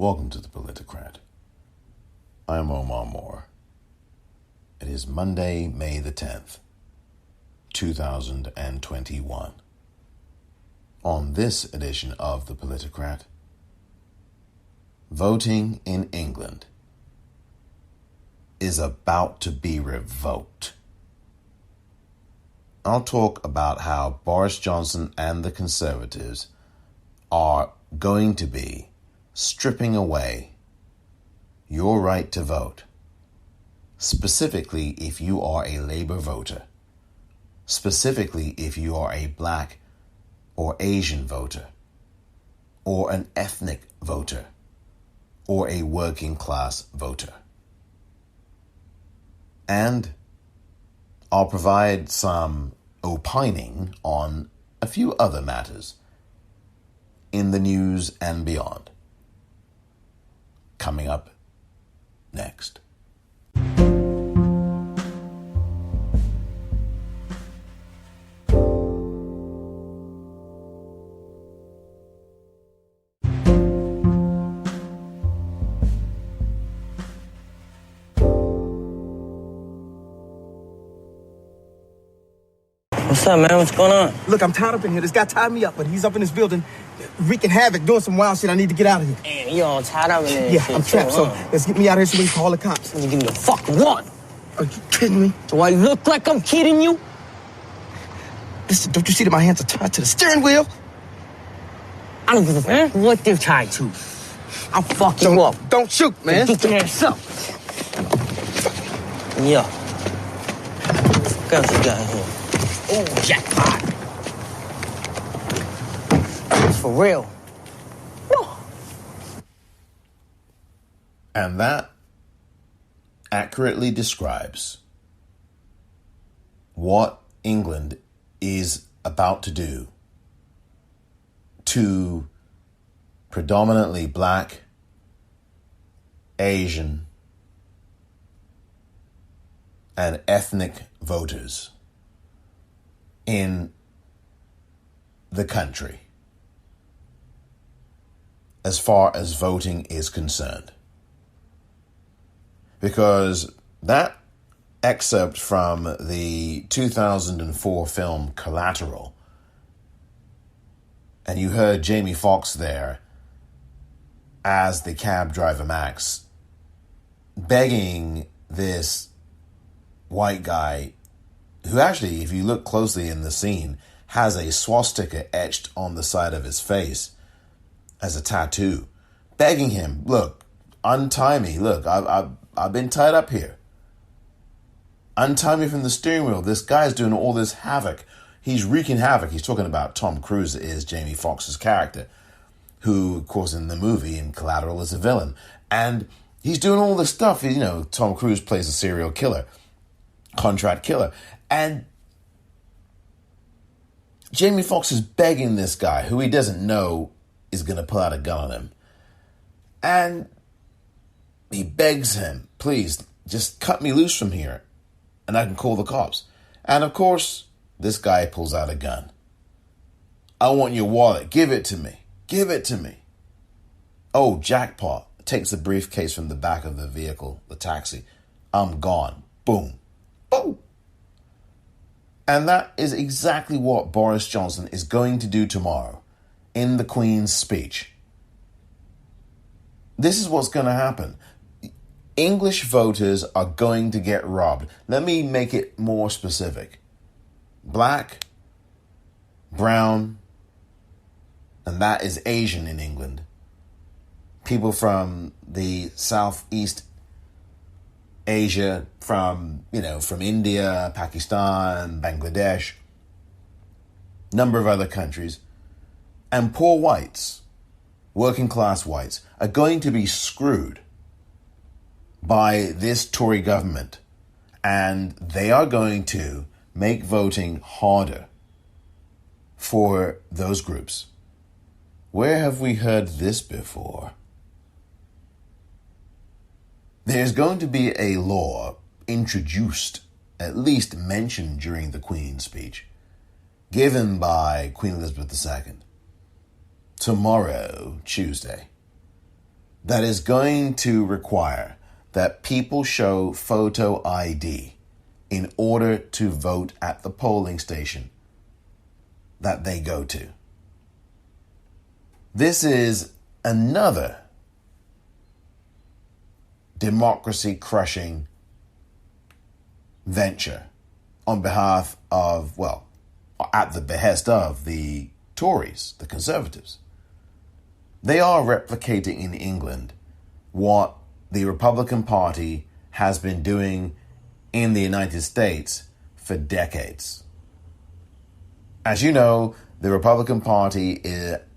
Welcome to the Politicrat. I am Omar Moore. It is Monday, May the 10th, 2021. On this edition of the Politicrat, voting in England is about to be revoked. I'll talk about how Boris Johnson and the Conservatives are going to be stripping away your right to vote, specifically if you are a Labour voter, specifically if you are a Black or Asian voter, or an ethnic voter, or a working class voter. And I'll provide some opining on a few other matters in the news and beyond. Coming up next. What's up, man? What's going on? Look, I'm tied up in here. This guy tied me up, but he's up in this building wreaking havoc, doing some wild shit. I need to get out of here. Damn, you all tied up in there. Yeah, I'm trapped, so let's get me out of here so we can call the cops. Let me give you a fucking one. Are you kidding me? Do I look like I'm kidding you? Listen, don't you see that my hands are tied to the steering wheel? I don't give a fuck what they're tied to. I'll fuck you up. Don't shoot, man. Get your ass up. Yeah. What else you got here? Oh, jackpot. It's for real. Woo. And that accurately describes what England is about to do to predominantly Black, Asian, and ethnic voters in the country as far as voting is concerned. Because that excerpt from the 2004 film Collateral, and you heard Jamie Foxx there as the cab driver Max begging this white guy, who actually, if you look closely in the scene, has a swastika etched on the side of his face as a tattoo, begging him, look, untie me. Look, I've been tied up here. Untie me from the steering wheel. This guy's doing all this havoc. He's wreaking havoc. He's talking about Tom Cruise is Jamie Foxx's character, who, of course, in the movie, in Collateral, is a villain. And he's doing all this stuff. You know, Tom Cruise plays a serial killer, contract killer. And Jamie Foxx is begging this guy, who he doesn't know is going to pull out a gun on him. And he begs him, please, just cut me loose from here and I can call the cops. And of course, this guy pulls out a gun. I want your wallet. Give it to me. Give it to me. Oh, jackpot. Takes the briefcase from the back of the vehicle, the taxi. I'm gone. Boom. Boom. And that is exactly what Boris Johnson is going to do tomorrow in the Queen's speech. This is what's going to happen. English voters are going to get robbed. Let me make it more specific. Black, brown, and that is Asian in England. People from the Southeast Asia, from India, Pakistan, Bangladesh, number of other countries, and poor whites, working class whites, are going to be screwed by this Tory government, and they are going to make voting harder for those groups. Where have we heard this before? There's going to be a law introduced, at least mentioned during the Queen's speech, given by Queen Elizabeth II tomorrow, Tuesday, that is going to require that people show photo ID in order to vote at the polling station that they go to. This is another democracy-crushing venture on behalf of, well, at the behest of the Tories, the Conservatives. They are replicating in England what the Republican Party has been doing in the United States for decades. As you know, the Republican Party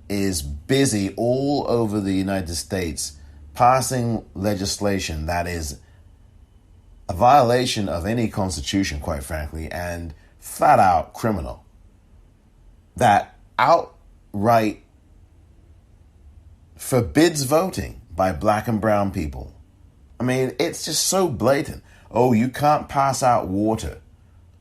is busy all over the United States passing legislation that is a violation of any constitution, quite frankly, and flat out criminal, that outright forbids voting by black and brown people. I mean, it's just so blatant. Oh, you can't pass out water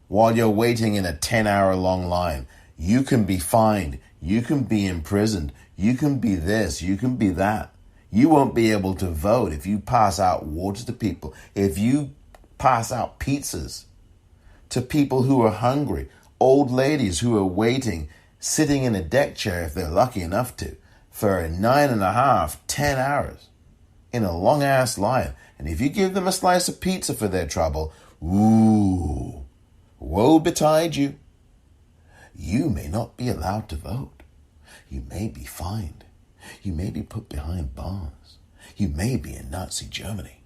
while you're waiting in a 10-hour long line. You can be fined. You can be imprisoned. You can be this. You can be that. You won't be able to vote if you pass out water to people. If you pass out pizzas to people who are hungry, old ladies who are waiting, sitting in a deck chair if they're lucky enough to, for 9.5, 10 hours in a long ass line. And if you give them a slice of pizza for their trouble, ooh, woe betide you. You may not be allowed to vote. You may be fined. You may be put behind bars. You may be in Nazi Germany.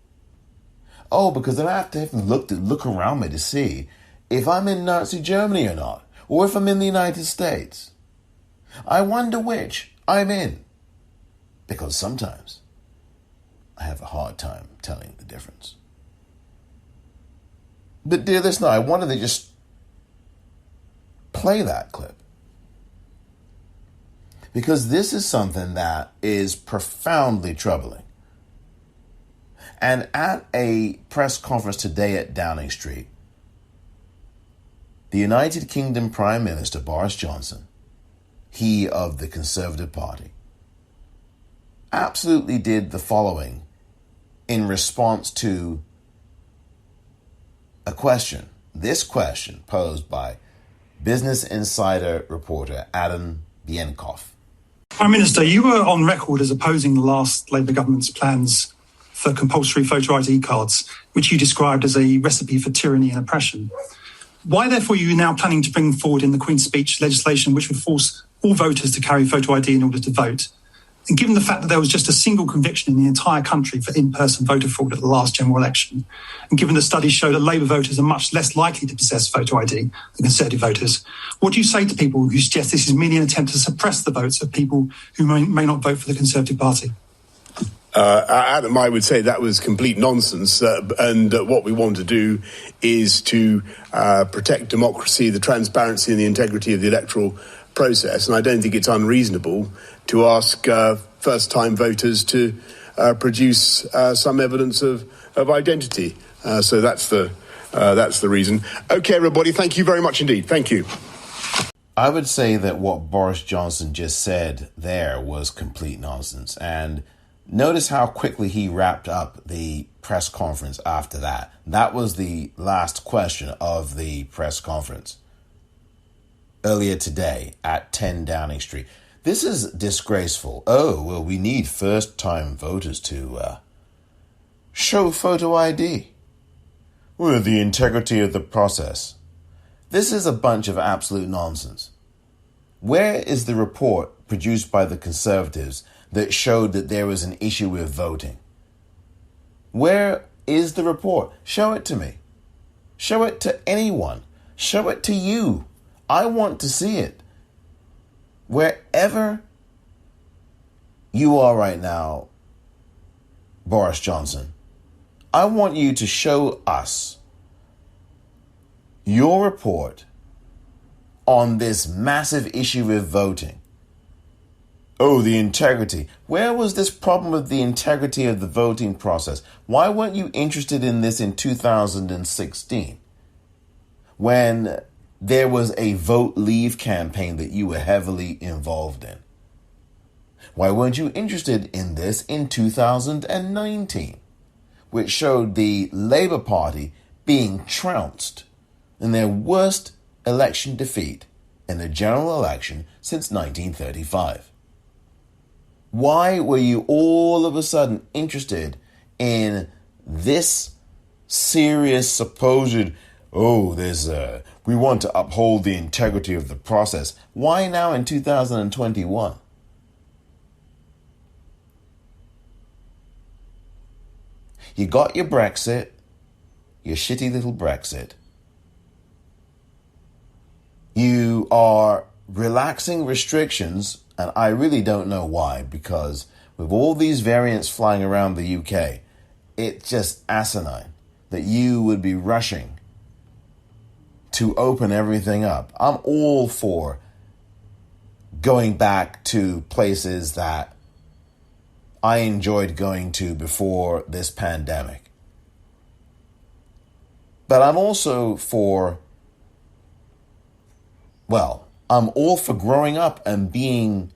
Oh, because I have to look around me to see if I'm in Nazi Germany or not, or if I'm in the United States. I wonder which I'm in, because sometimes I have a hard time telling the difference. But dear listener, I wanted to just play that clip, because this is something that is profoundly troubling. And at a press conference today at Downing Street, the United Kingdom Prime Minister Boris Johnson, he of the Conservative Party, absolutely did the following in response to a question, this question posed by Business Insider reporter Adam Bienkov. Prime Minister, you were on record as opposing the last Labour government's plans for compulsory photo ID cards, which you described as a recipe for tyranny and oppression. Why, therefore, are you now planning to bring forward in the Queen's Speech legislation which would force all voters to carry photo ID in order to vote? And given the fact that there was just a single conviction in the entire country for in-person voter fraud at the last general election, and given the studies show that Labour voters are much less likely to possess photo ID than Conservative voters, what do you say to people who suggest this is merely an attempt to suppress the votes of people who may not vote for the Conservative Party? Adam, I would say that was complete nonsense. And what we want to do is to protect democracy, the transparency and the integrity of the electoral process. And I don't think it's unreasonable to ask first-time voters to produce some evidence of identity. So that's the reason. Okay, everybody, thank you very much indeed. Thank you. I would say that what Boris Johnson just said there was complete nonsense. And notice how quickly he wrapped up the press conference after that. That was the last question of the press conference earlier today at 10 Downing Street. This is disgraceful. Oh, well, we need first-time voters to show photo ID. Well, the integrity of the process. This is a bunch of absolute nonsense. Where is the report produced by the Conservatives that showed that there was an issue with voting? Where is the report? Show it to me. Show it to anyone. Show it to you. I want to see it. Wherever you are right now, Boris Johnson, I want you to show us your report on this massive issue with voting. Oh, the integrity. Where was this problem with the integrity of the voting process? Why weren't you interested in this in 2016 when there was a vote leave campaign that you were heavily involved in? Why weren't you interested in this in 2019, which showed the Labour Party being trounced in their worst election defeat in a general election since 1935? Why were you all of a sudden interested in this serious supposed, we want to uphold the integrity of the process? Why now in 2021? You got your Brexit, your shitty little Brexit. You are relaxing restrictions, and I really don't know why, because with all these variants flying around the UK, it's just asinine that you would be rushing to open everything up. I'm all for going back to places that I enjoyed going to before this pandemic. But I'm also I'm all for growing up and being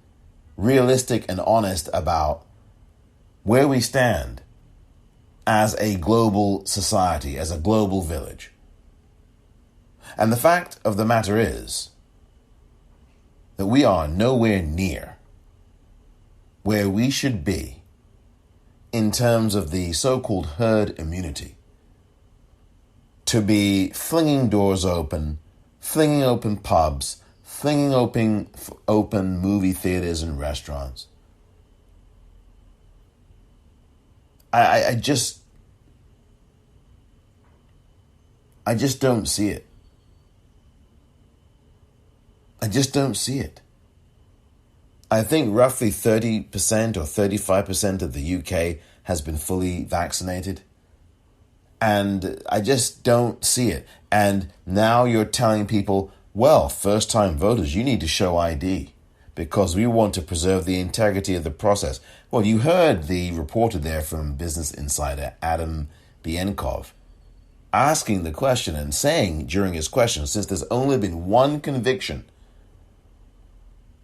realistic and honest about where we stand as a global society, as a global village. And the fact of the matter is that we are nowhere near where we should be in terms of the so-called herd immunity to be flinging doors open, flinging open pubs, flinging open movie theaters and restaurants. I just don't see it. I just don't see it. I think roughly 30% or 35% of the UK has been fully vaccinated. And I just don't see it. And now you're telling people, well, first-time voters, you need to show ID because we want to preserve the integrity of the process. Well, you heard the reporter there from Business Insider, Adam Bienkov, asking the question and saying during his question, since there's only been one conviction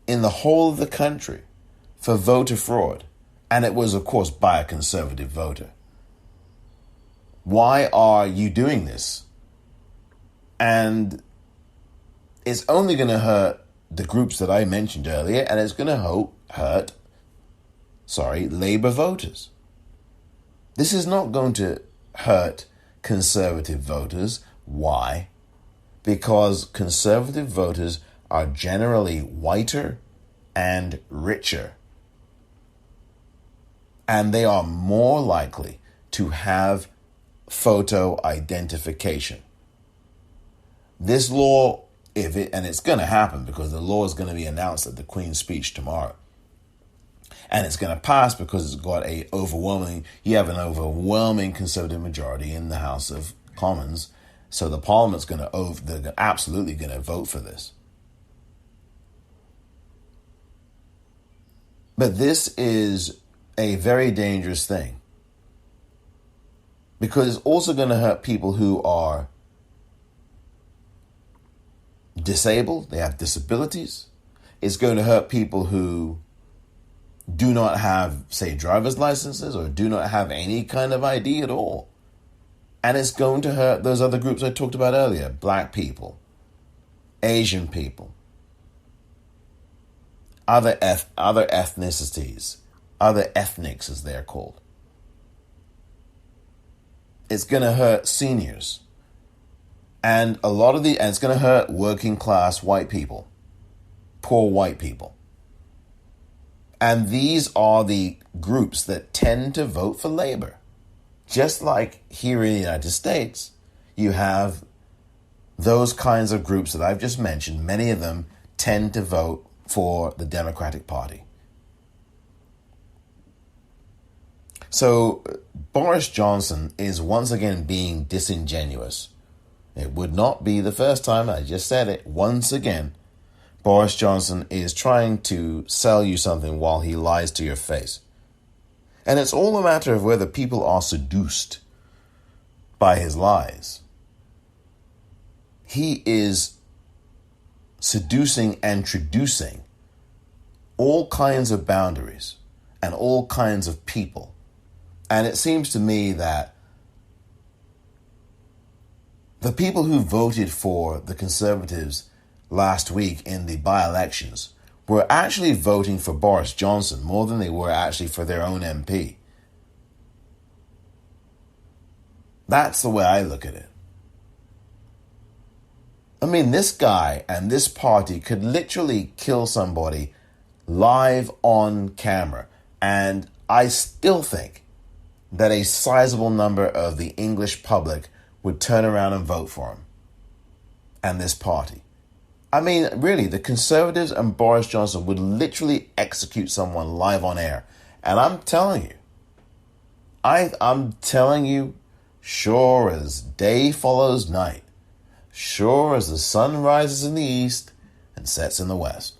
in the whole of the country for voter fraud, and it was, of course, by a conservative voter. Why are you doing this? And it's only going to hurt the groups that I mentioned earlier, and it's going to hurt Labour voters. This is not going to hurt conservative voters. Why? Because conservative voters are generally whiter and richer. And they are more likely to have photo identification. This law, and it's going to happen because the law is going to be announced at the Queen's speech tomorrow. And it's going to pass because you have an overwhelming conservative majority in the House of Commons. So the Parliament's they're absolutely going to vote for this. But this is a very dangerous thing because it's also going to hurt people who are disabled, they have disabilities. It's going to hurt people who do not have, say, driver's licenses or do not have any kind of ID at all. And it's going to hurt those other groups I talked about earlier, black people, Asian people, other ethnicities, other ethnics as they're called. It's going to hurt seniors. And it's going to hurt working class white people, poor white people. And these are the groups that tend to vote for Labour. Just like here in the United States, you have those kinds of groups that I've just mentioned. Many of them tend to vote for the Democratic Party. So Boris Johnson is once again being disingenuous. It would not be the first time, I just said it, once again, Boris Johnson is trying to sell you something while he lies to your face. And it's all a matter of whether people are seduced by his lies. He is seducing and traducing all kinds of boundaries and all kinds of people. And it seems to me that the people who voted for the Conservatives last week in the by-elections were actually voting for Boris Johnson more than they were actually for their own MP. That's the way I look at it. I mean, this guy and this party could literally kill somebody live on camera. And I still think that a sizable number of the English public would turn around and vote for him and this party. I mean, really, the Conservatives and Boris Johnson would literally execute someone live on air. And I'm telling you, I'm telling you, sure as day follows night, sure as the sun rises in the east and sets in the west,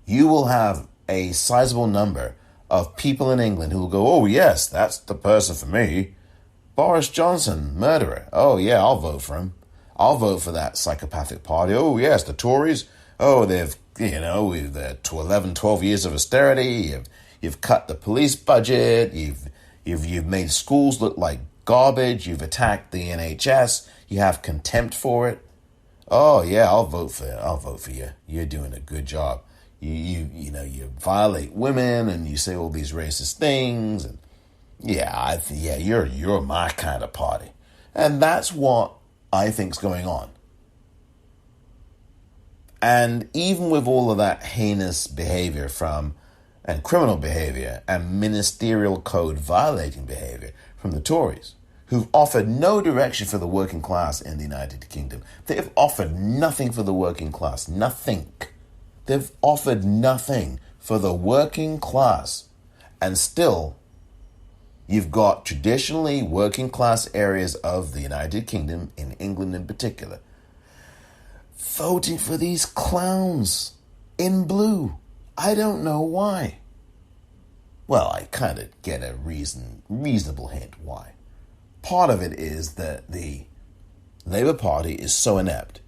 you will have a sizable number of people in England who will go, oh yes, that's the person for me. Boris Johnson, murderer. Oh yeah, I'll vote for him. I'll vote for that psychopathic party. Oh yes, the Tories. Oh, they've, with 12 years of austerity. You've cut the police budget. You've made schools look like garbage. You've attacked the NHS. You have contempt for it. Oh yeah, I'll vote for it. I'll vote for you. You're doing a good job. You violate women and you say all these racist things, and you're my kind of party. And that's what I think's going on. And even with all of that heinous behavior and criminal behavior and ministerial code violating behavior from the Tories, who've offered no direction for the working class in the United Kingdom. They've offered nothing for the working class. Nothing. They've offered nothing for the working class. And still, you've got traditionally working class areas of the United Kingdom, in England in particular, voting for these clowns in blue. I don't know why. Well, I kind of get a reasonable hint why. Part of it is that the Labour Party is so inept.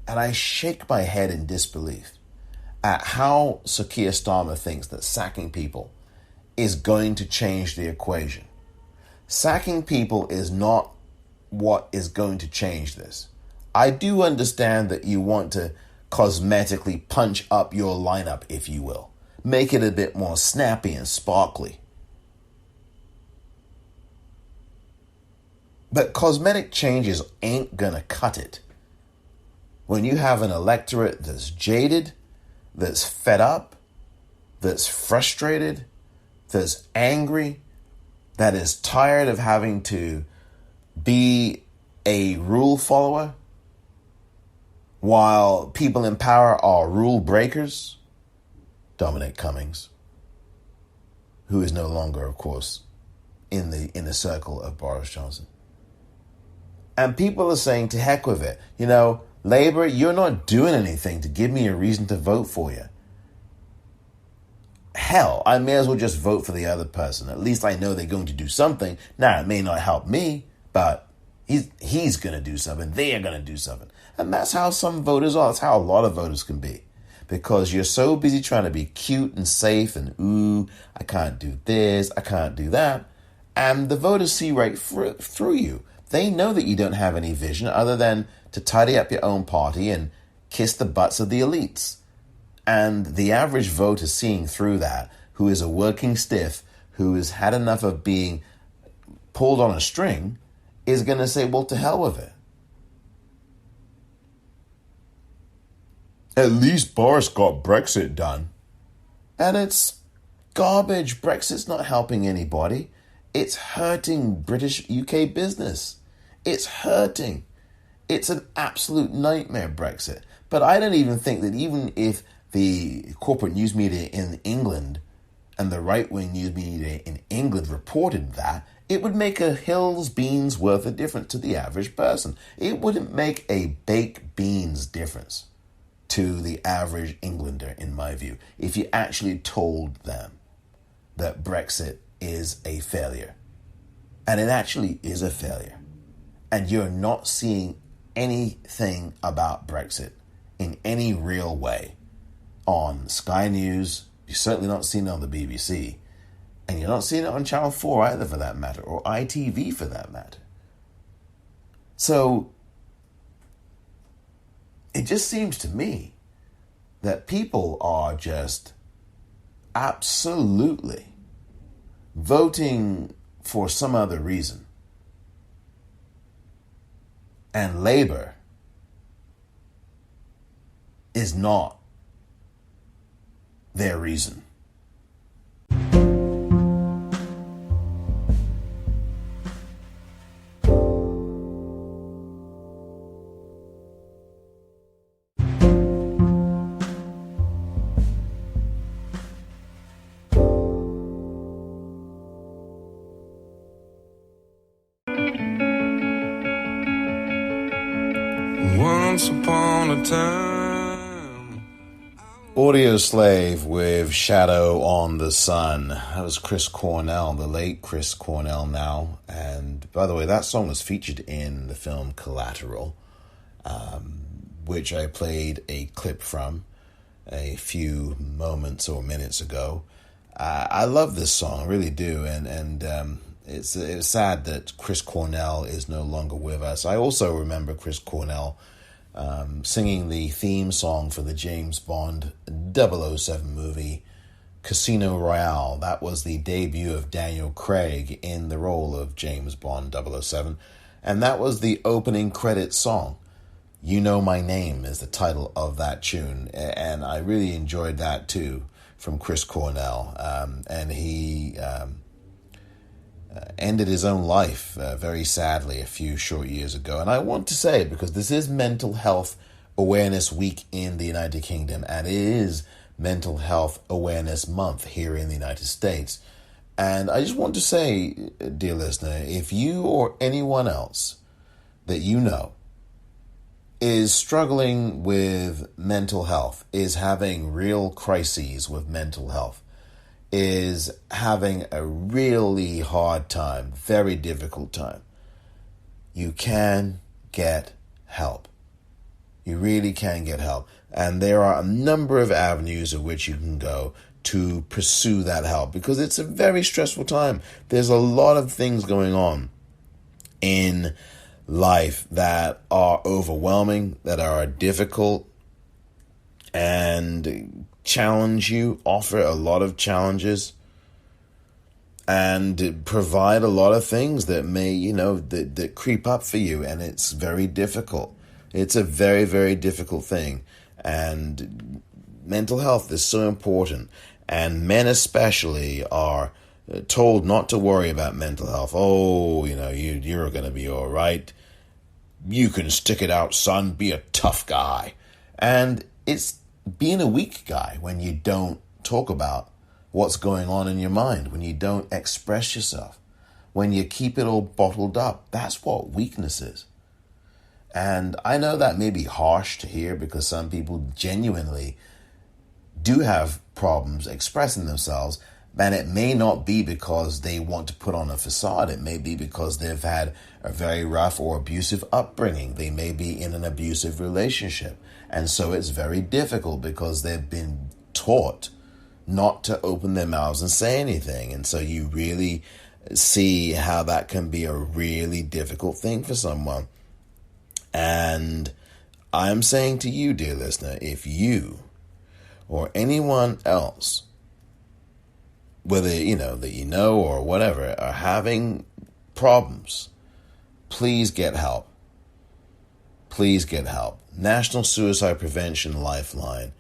And I shake my head in disbelief at how Sir Keir Starmer thinks that sacking people is going to change the equation. Sacking people is not what is going to change this. I do understand that you want to cosmetically punch up your lineup, if you will. Make it a bit more snappy and sparkly. But cosmetic changes ain't gonna cut it. When you have an electorate that's jaded, that's fed up, that's frustrated, that's angry, that is tired of having to be a rule follower, while people in power are rule breakers. Dominic Cummings, who is no longer, of course, in the circle of Boris Johnson. And people are saying, to heck with it. Labour, you're not doing anything to give me a reason to vote for you. Hell, I may as well just vote for the other person. At least I know they're going to do something. Now, it may not help me, but he's going to do something. They are going to do something. And that's how some voters are. That's how a lot of voters can be. Because you're so busy trying to be cute and safe and, ooh, I can't do this, I can't do that. And the voters see right through you. They know that you don't have any vision other than to tidy up your own party and kiss the butts of the elites. And the average voter seeing through that, who is a working stiff, who has had enough of being pulled on a string, is going to say, well, to hell with it. At least Boris got Brexit done. And it's garbage. Brexit's not helping anybody. It's hurting British UK business. It's hurting. It's an absolute nightmare, Brexit. But I don't even think that even if the corporate news media in England and the right-wing news media in England reported that, it would make a hill's beans worth of difference to the average person. It wouldn't make a baked beans difference to the average Englander, in my view, if you actually told them that Brexit is a failure. And it actually is a failure. And you're not seeing anything about Brexit in any real way on Sky News. You're certainly not seeing it on the BBC. And you're not seeing it on Channel 4 either, for that matter, or ITV for that matter. So it just seems to me that people are just absolutely voting for some other reason. And Labour is not their reason. Once upon a time. Audio Slave with Shadow on the Sun. That was Chris Cornell, the late Chris Cornell now. And by the way, that song was featured in the film Collateral, which I played a clip from a few moments or minutes ago. I love this song, I really do. And it's sad that Chris Cornell is no longer with us. I also remember Chris Cornell singing the theme song for the James Bond 007 movie, Casino Royale. That was the debut of Daniel Craig in the role of James Bond 007. And that was the opening credits song. You Know My Name is the title of that tune. And I really enjoyed that too, from Chris Cornell. And he ended his own life very sadly a few short years ago. And I want to say, because this is Mental Health Awareness Week in the United Kingdom, and it is Mental Health Awareness Month here in the United States. And I just want to say, dear listener, if you or anyone else that you know is struggling with mental health, is having real crises with mental health, is having a really hard time, very difficult time, you can get help. You really can get help. And there are a number of avenues of which you can go to pursue that help, because it's a very stressful time. There's a lot of things going on in life that are overwhelming, that are difficult, and challenge you, offer a lot of challenges, and provide a lot of things that may, that creep up for you. And it's very difficult. It's a very, very difficult thing. And mental health is so important. And men especially are told not to worry about mental health. Oh, you're going to be all right. You can stick it out, son. Be a tough guy. And it's being a weak guy when you don't talk about what's going on in your mind, when you don't express yourself, when you keep it all bottled up. That's what weakness is. And I know that may be harsh to hear, because some people genuinely do have problems expressing themselves, and it may not be because they want to put on a facade. It may be because they've had a very rough or abusive upbringing. They may be in an abusive relationship. And so it's very difficult because they've been taught not to open their mouths and say anything. And so you really see how that can be a really difficult thing for someone. And I'm saying to you, dear listener, if you or anyone else, whether that or whatever, are having problems, please get help. Please get help. National Suicide Prevention Lifeline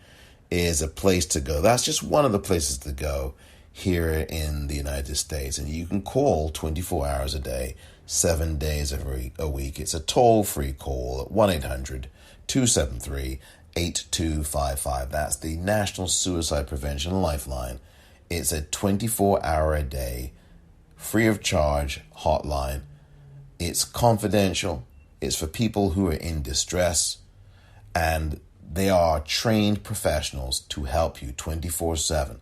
is a place to go. That's just one of the places to go here in the United States. And you can call 24 hours a day, 7 days a week. It's a toll-free call at 1-800-273-8255. That's the National Suicide Prevention Lifeline. It's a 24-hour-a-day, free of charge hotline. It's confidential. It's for people who are in distress, and they are trained professionals to help you 24/7.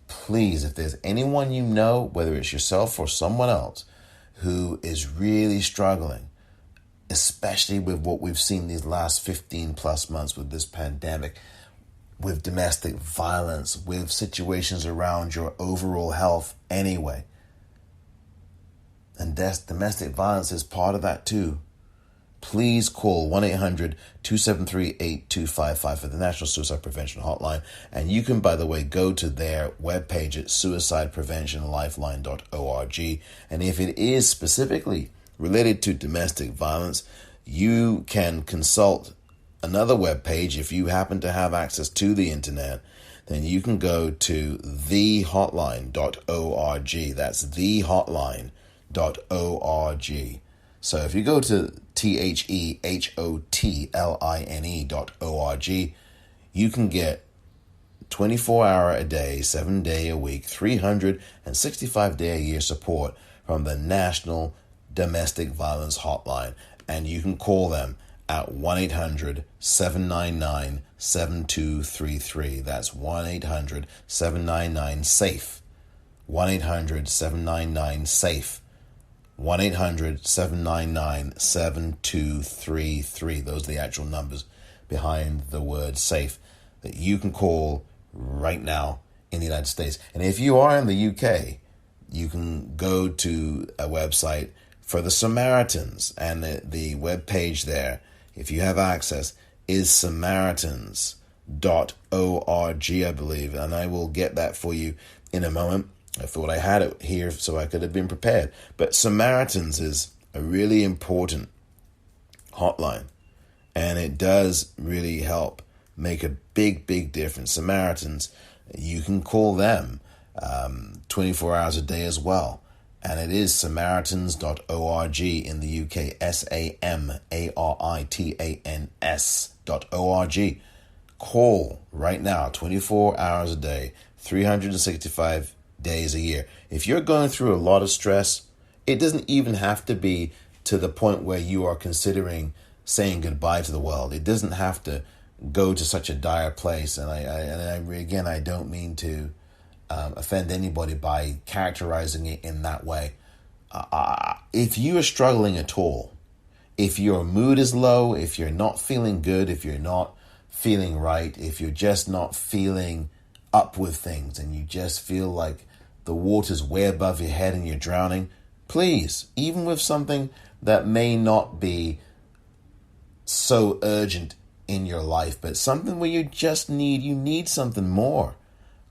Please, if there's anyone you know, whether it's yourself or someone else, who is really struggling, especially with what we've seen these last 15 plus months with this pandemic, with domestic violence, with situations around your overall health anyway. And domestic violence is part of that too. Please call 1-800-273-8255 for the National Suicide Prevention Hotline. And you can, by the way, go to their webpage at suicidepreventionlifeline.org. And if it is specifically related to domestic violence, you can consult another webpage. If you happen to have access to the internet, then you can go to thehotline.org. That's thehotline.org. So if you go to thehotline.org, you can get 24-hour a day, 7-day a week, 365-day a year support from the National Domestic Violence Hotline. And you can call them at 1-800-799-7233. That's 1-800-799-SAFE. 1-800-799-SAFE. 1-800-799-7233. Those are the actual numbers behind the word SAFE that you can call right now in the United States. And if you are in the UK, you can go to a website for the Samaritans, and the web page there, if you have access, is samaritans.org, I believe, and I will get that for you in a moment. I thought I had it here so I could have been prepared. But Samaritans is a really important hotline, and it does really help make a big, big difference. Samaritans, you can call them 24 hours a day as well. And it is samaritans.org in the UK, samaritans.org. Call right now, 24 hours a day, 365 days a year. If you're going through a lot of stress, it doesn't even have to be to the point where you are considering saying goodbye to the world. It doesn't have to go to such a dire place. And I don't mean to offend anybody by characterizing it in that way. If you are struggling at all, if your mood is low, if you're not feeling good, if you're not feeling right, if you're just not feeling up with things and you just feel like the water's way above your head and you're drowning, please, even with something that may not be so urgent in your life, but something where you need something more,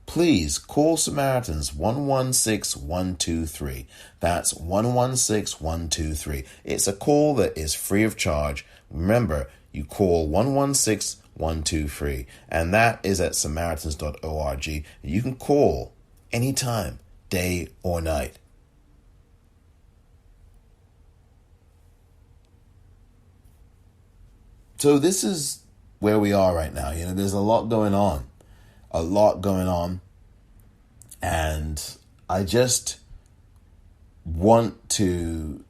please call Samaritans 116-123. That's 116-123. It's a call that is free of charge. Remember, you call 116-123, and that is at samaritans.org. You can call anytime, day or night. So this is where we are right now. There's a lot going on. And I just want to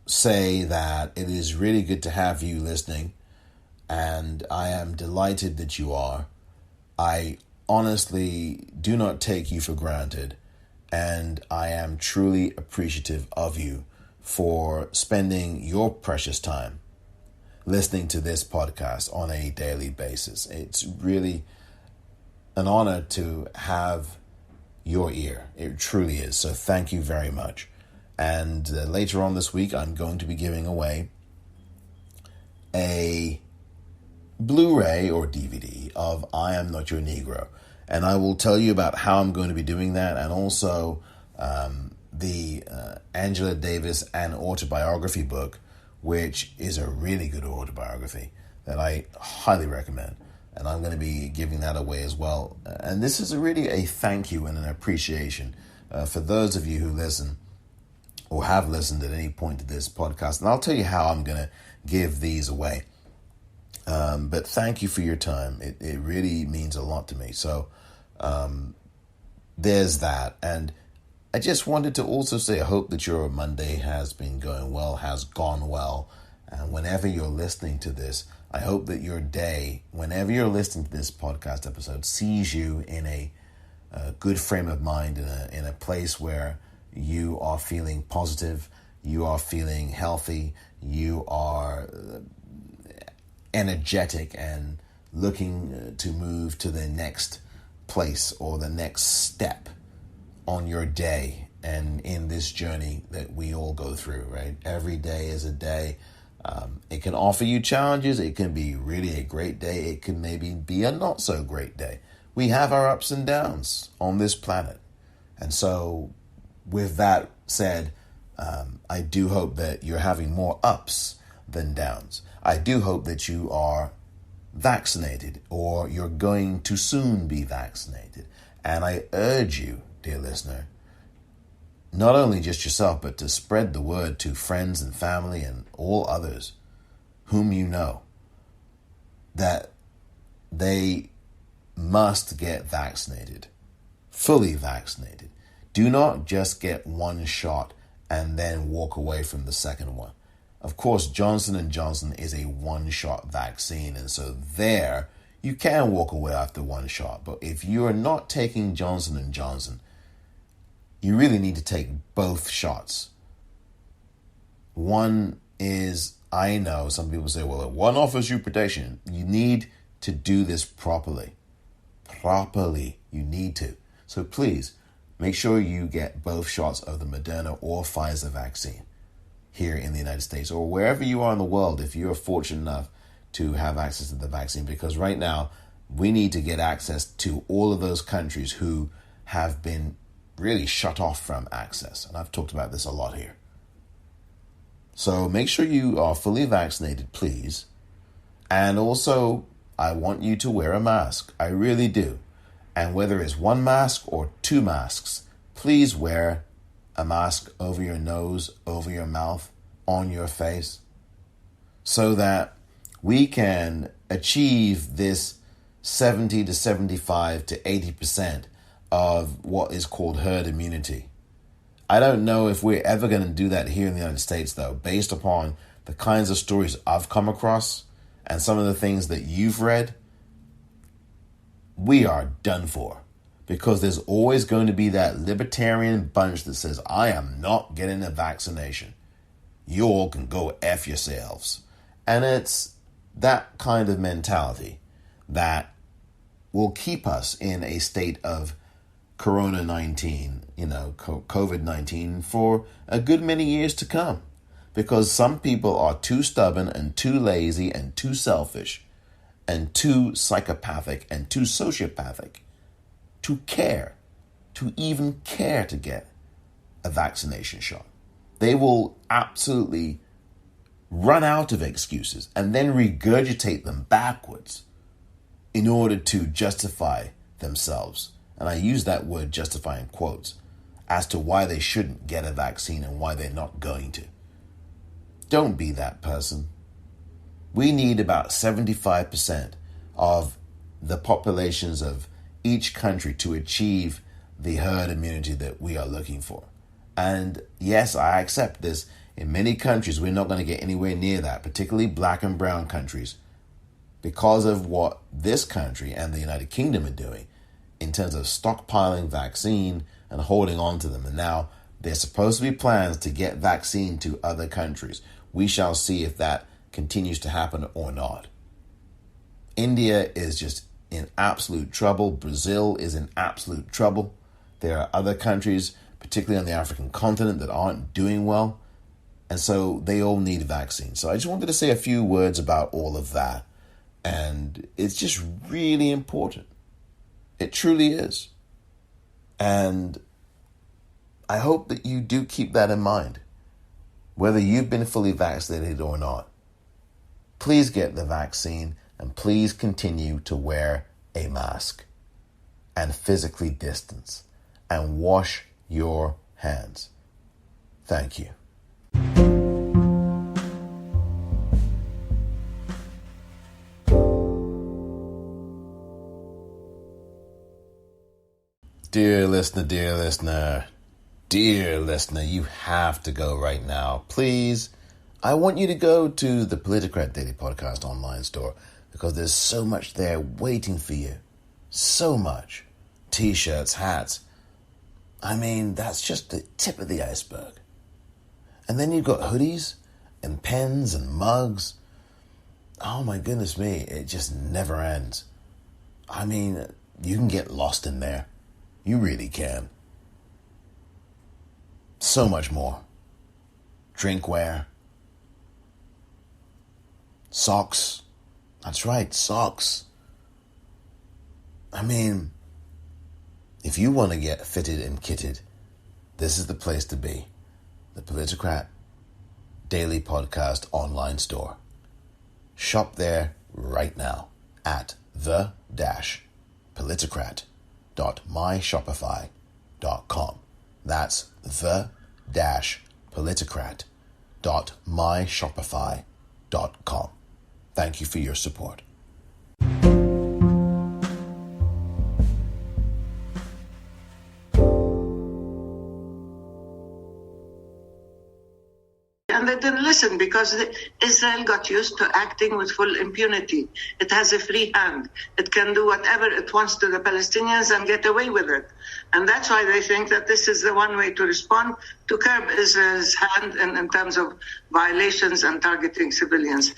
say that it is really good to have you listening, and I am delighted that you are. I honestly do not take you for granted, and I am truly appreciative of you for spending your precious time listening to this podcast on a daily basis. It's really an honor to have your ear. It truly is. So thank you very much. And later on this week, I'm going to be giving away a Blu-ray or DVD of I Am Not Your Negro. And I will tell you about how I'm going to be doing that, and also the Angela Davis An Autobiography book, which is a really good autobiography that I highly recommend. And I'm going to be giving that away as well. And this is really a thank you and an appreciation for those of you who listen or have listened at any point to this podcast. And I'll tell you how I'm going to give these away. But thank you for your time. It really means a lot to me. So there's that. And I just wanted to also say I hope that your Monday has been going well, has gone well. And whenever you're listening to this, I hope that your day, whenever you're listening to this podcast episode, sees you in a good frame of mind, in a place where you are feeling positive, you are feeling healthy, you are energetic and looking to move to the next place or the next step on your day and in this journey that we all go through, right? Every day is a day. It can offer you challenges. It can be really a great day. It can maybe be a not so great day. We have our ups and downs on this planet. And so with that said, I do hope that you're having more ups than downs. I do hope that you are vaccinated or you're going to soon be vaccinated. And I urge you, dear listener, not only just yourself, but to spread the word to friends and family and all others whom you know that they must get vaccinated, fully vaccinated. Do not just get one shot and then walk away from the second one. Of course, Johnson & Johnson is a one-shot vaccine, and so there you can walk away after one shot. But if you are not taking Johnson & Johnson, you really need to take both shots. One is, I know some people say, well, one offers you protection. You need to do this properly. Properly, you need to. So please, make sure you get both shots of the Moderna or Pfizer vaccine here in the United States or wherever you are in the world if you're fortunate enough to have access to the vaccine. Because right now, we need to get access to all of those countries who have been really shut off from access. And I've talked about this a lot here. So make sure you are fully vaccinated, please. And also, I want you to wear a mask. I really do. And whether it's one mask or two masks, please wear a mask over your nose, over your mouth, on your face, so that we can achieve this 70 to 75 to 80% of what is called herd immunity. I don't know if we're ever going to do that here in the United States, though, based upon the kinds of stories I've come across and some of the things that you've read. We are done for, because there's always going to be that libertarian bunch that says, I am not getting a vaccination. You all can go F yourselves. And it's that kind of mentality that will keep us in a state of Corona-19, COVID-19 for a good many years to come. Because some people are too stubborn and too lazy and too selfish and too psychopathic and too sociopathic to even care to get a vaccination shot. They will absolutely run out of excuses and then regurgitate them backwards in order to justify themselves. And I use that word justify in quotes as to why they shouldn't get a vaccine and why they're not going to. Don't be that person. We need about 75% of the populations of each country to achieve the herd immunity that we are looking for. And yes, I accept this. In many countries, we're not going to get anywhere near that, particularly black and brown countries, because of what this country and the United Kingdom are doing in terms of stockpiling vaccine and holding on to them. And now there's supposed to be plans to get vaccine to other countries. We shall see if that continues to happen or not. India is just in absolute trouble. Brazil is in absolute trouble. There are other countries, particularly on the African continent, that aren't doing well. And so they all need vaccines. So I just wanted to say a few words about all of that. And it's just really important. It truly is. And I hope that you do keep that in mind, whether you've been fully vaccinated or not. Please get the vaccine and please continue to wear a mask and physically distance and wash your hands. Thank you. Dear listener, you have to go right now. Please, I want you to go to the Politicrat Daily Podcast online store because there's so much there waiting for you. So much. T-shirts, hats. I mean, that's just the tip of the iceberg. And then you've got hoodies and pens and mugs. Oh my goodness me, it just never ends. I mean, you can get lost in there. You really can. So much more. Drinkware. Socks. That's right, socks. I mean, if you want to get fitted and kitted, this is the place to be. The Politicrat Daily Podcast online store. Shop there right now at the-politicrat.myshopify.com. That's the-politicrat.myshopify.com. Thank you for your support. And they didn't listen because Israel got used to acting with full impunity. It has a free hand. It can do whatever it wants to the Palestinians and get away with it. And that's why they think that this is the one way to respond, to curb Israel's hand in terms of violations and targeting civilians.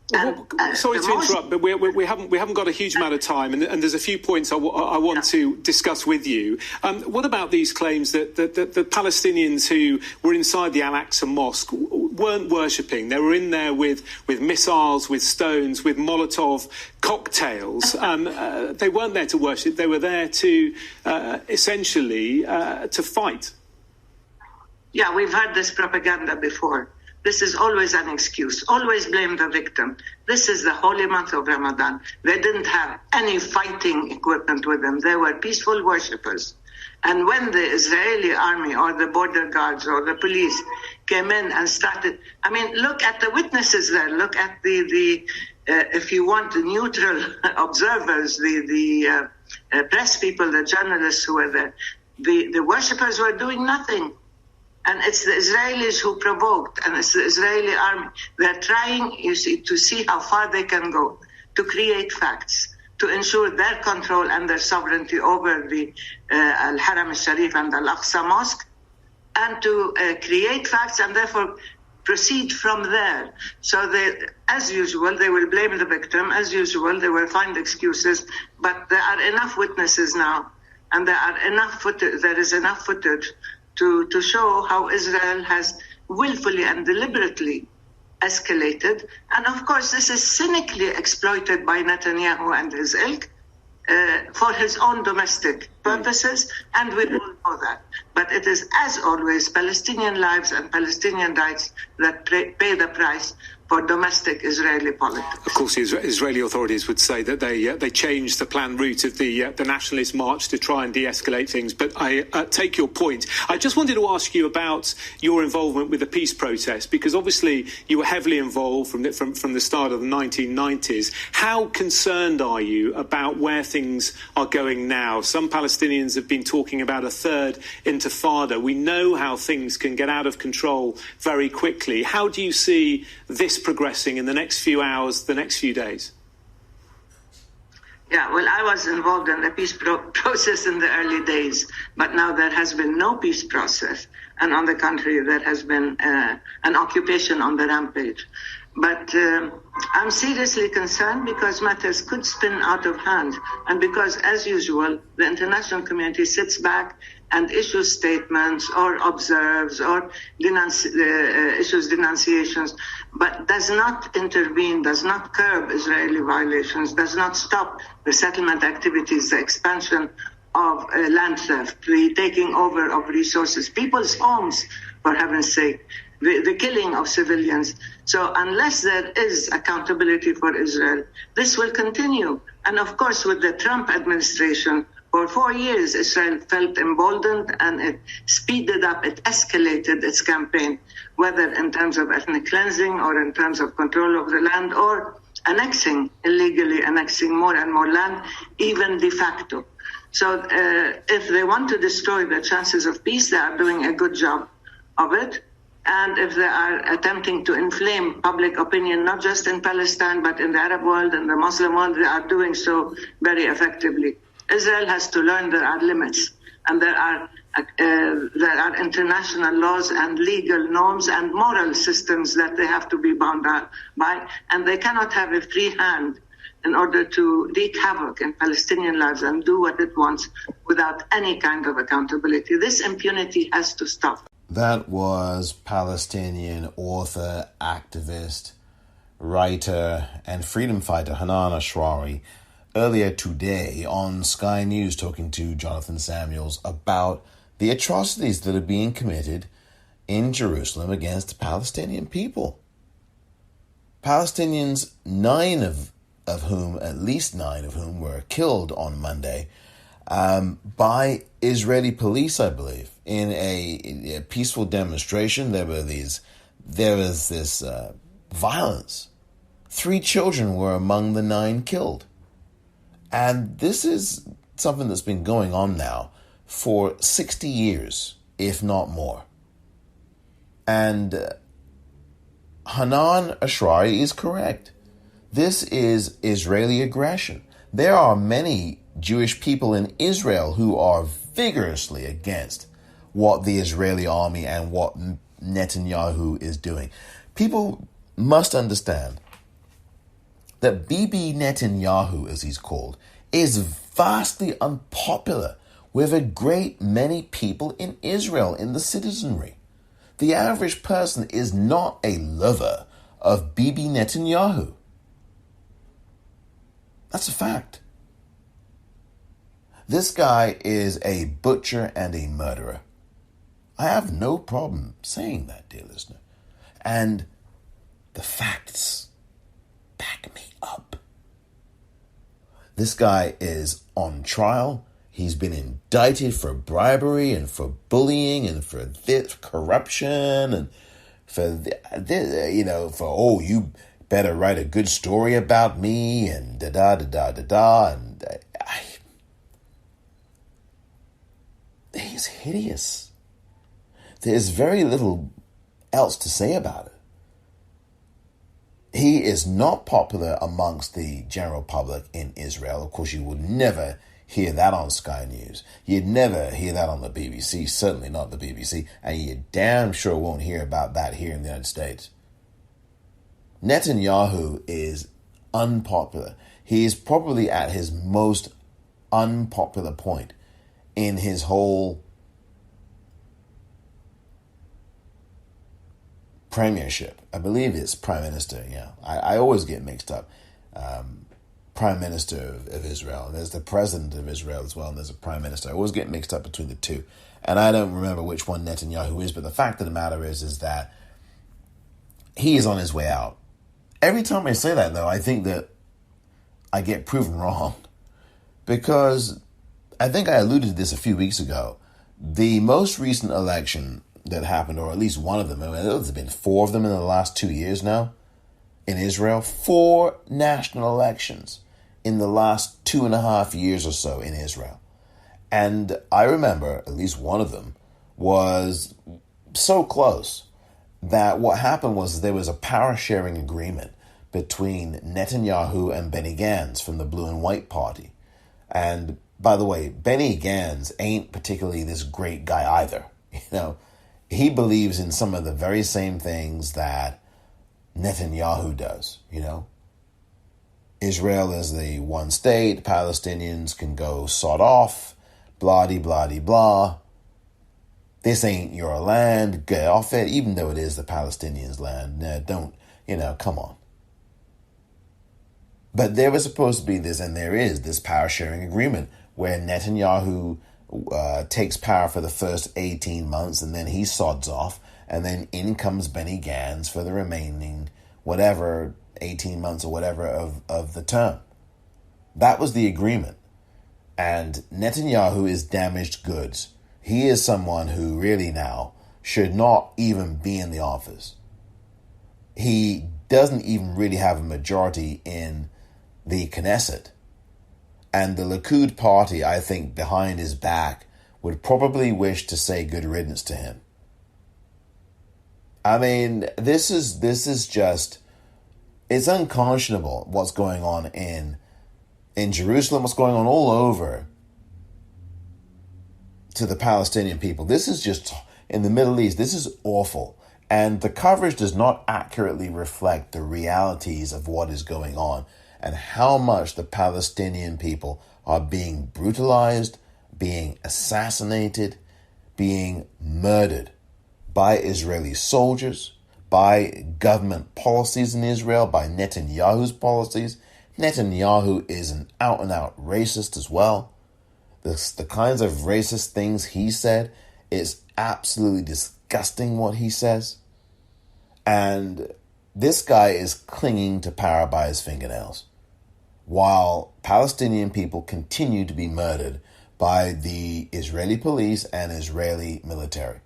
Sorry to interrupt, but we haven't got a huge amount of time, and there's a few points I want to discuss with you. What about these claims that the Palestinians who were inside the Al-Aqsa Mosque weren't worshipping? They were in there with missiles, with stones, with Molotov cocktails. They weren't there to worship. They were there to essentially to fight. Yeah, we've heard this propaganda before. This is always an excuse. Always blame the victim. This is the holy month of Ramadan. They didn't have any fighting equipment with them. They were peaceful worshippers. And when the Israeli army or the border guards or the police came in and started, I mean, look at the witnesses there. Look at the if you want, the neutral observers, the press people, the journalists who were there. The worshippers were doing nothing. And it's the Israelis who provoked, and it's the Israeli army. They're trying, you see, to see how far they can go, to create facts, to ensure their control and their sovereignty over the Al-Haram al-Sharif and Al-Aqsa Mosque, and to create facts and therefore proceed from there. So they, as usual, they will blame the victim. As usual, they will find excuses. But there are enough witnesses now, and there is enough footage to show how Israel has willfully and deliberately escalated. And of course, this is cynically exploited by Netanyahu and his ilk for his own domestic purposes, and we all know that. But it is, as always, Palestinian lives and Palestinian rights that pay the price for domestic Israeli politics. Of course, the Israeli authorities would say that they changed the planned route of the nationalist march to try and de-escalate things. But I take your point. I just wanted to ask you about your involvement with the peace process, because obviously you were heavily involved from the start of the 1990s. How concerned are you about where things are going now? Some Palestinians have been talking about a third intifada. We know how things can get out of control very quickly. How do you see this progressing in the next few hours, the next few days? Yeah, well, I was involved in the peace process in the early days, but now there has been no peace process. And on the contrary, there has been an occupation on the rampage. But I'm seriously concerned because matters could spin out of hand. And because, as usual, the international community sits back and issues statements or observes or issues denunciations, but does not intervene, does not curb Israeli violations, does not stop the settlement activities, the expansion of land theft, the taking over of resources, people's homes, for heaven's sake, the killing of civilians. So unless there is accountability for Israel, this will continue. And of course, with the Trump administration, for 4 years, Israel felt emboldened and it speeded up, it escalated its campaign, whether in terms of ethnic cleansing or in terms of control of the land or illegally annexing more and more land, even de facto. So if they want to destroy the chances of peace, they are doing a good job of it. And if they are attempting to inflame public opinion, not just in Palestine, but in the Arab world and the Muslim world, they are doing so very effectively. Israel has to learn there are limits, and there are There are international laws and legal norms and moral systems that they have to be bound by, and they cannot have a free hand in order to wreak havoc in Palestinian lives and do what it wants without any kind of accountability. This impunity has to stop. That was Palestinian author, activist, writer, and freedom fighter Hanan Ashrawi earlier today on Sky News, talking to Jonathan Samuels about the atrocities that are being committed in Jerusalem against the Palestinian people. Palestinians, at least nine of whom were killed on Monday by Israeli police, I believe, in a peaceful demonstration. There was this violence. 3 children were among the 9 killed. And this is something that's been going on now for 60 years, if not more. And Hanan Ashrawi is correct. This is Israeli aggression. There are many Jewish people in Israel who are vigorously against what the Israeli army and what Netanyahu is doing. People must understand that Bibi Netanyahu, as he's called, is vastly unpopular with a great many people in Israel, in the citizenry. The average person is not a lover of Bibi Netanyahu. That's a fact. This guy is a butcher and a murderer. I have no problem saying that, dear listener. And the facts back me up. This guy is on trial. He's been indicted for bribery and for bullying and for corruption and for you better write a good story about me and da-da-da-da-da-da. And he's hideous. There's very little else to say about it. He is not popular amongst the general public in Israel. Of course, you would never hear that on Sky News. You'd never hear that on the BBC, certainly not the BBC, and you damn sure won't hear about that here in the United States. Netanyahu is unpopular. He is probably at his most unpopular point in his whole premiership. I believe it's prime minister, yeah. I always get mixed up. Prime minister of Israel. And there's the president of Israel as well, and there's a prime minister. I always get mixed up between the two. And I don't remember which one Netanyahu is, but the fact of the matter is that he is on his way out. Every time I say that, though, I think that I get proven wrong. Because I think I alluded to this a few weeks ago. The most recent election that happened, or at least one of them, there's been 4 of them in the last 2 years now in Israel. 4 national elections in the last 2.5 years or so in Israel. And I remember at least one of them was so close that what happened was there was a power-sharing agreement between Netanyahu and Benny Gantz from the Blue and White Party. And by the way, Benny Gantz ain't particularly this great guy either. He believes in some of the very same things that Netanyahu does, Israel is the one state, Palestinians can go sod off, blah-de-blah-de-blah. This ain't your land, get off it, even though it is the Palestinians' land. No, don't, come on. But there was supposed to be this, and there is this power-sharing agreement where Netanyahu takes power for the first 18 months, and then he sods off, and then in comes Benny Gantz for the remaining, 18 months or whatever of the term. That was the agreement. And Netanyahu is damaged goods. He is someone who really now should not even be in the office. He doesn't even really have a majority in the Knesset. And the Likud party, I think, behind his back, would probably wish to say good riddance to him. I mean, this is just, it's unconscionable what's going on in Jerusalem, what's going on all over to the Palestinian people. This is just, in the Middle East, this is awful. And the coverage does not accurately reflect the realities of what is going on and how much the Palestinian people are being brutalized, being assassinated, being murdered by Israeli soldiers, by government policies in Israel, by Netanyahu's policies. Netanyahu is an out-and-out racist as well. The kinds of racist things he said is absolutely disgusting what he says. And this guy is clinging to power by his fingernails, while Palestinian people continue to be murdered by the Israeli police and Israeli military.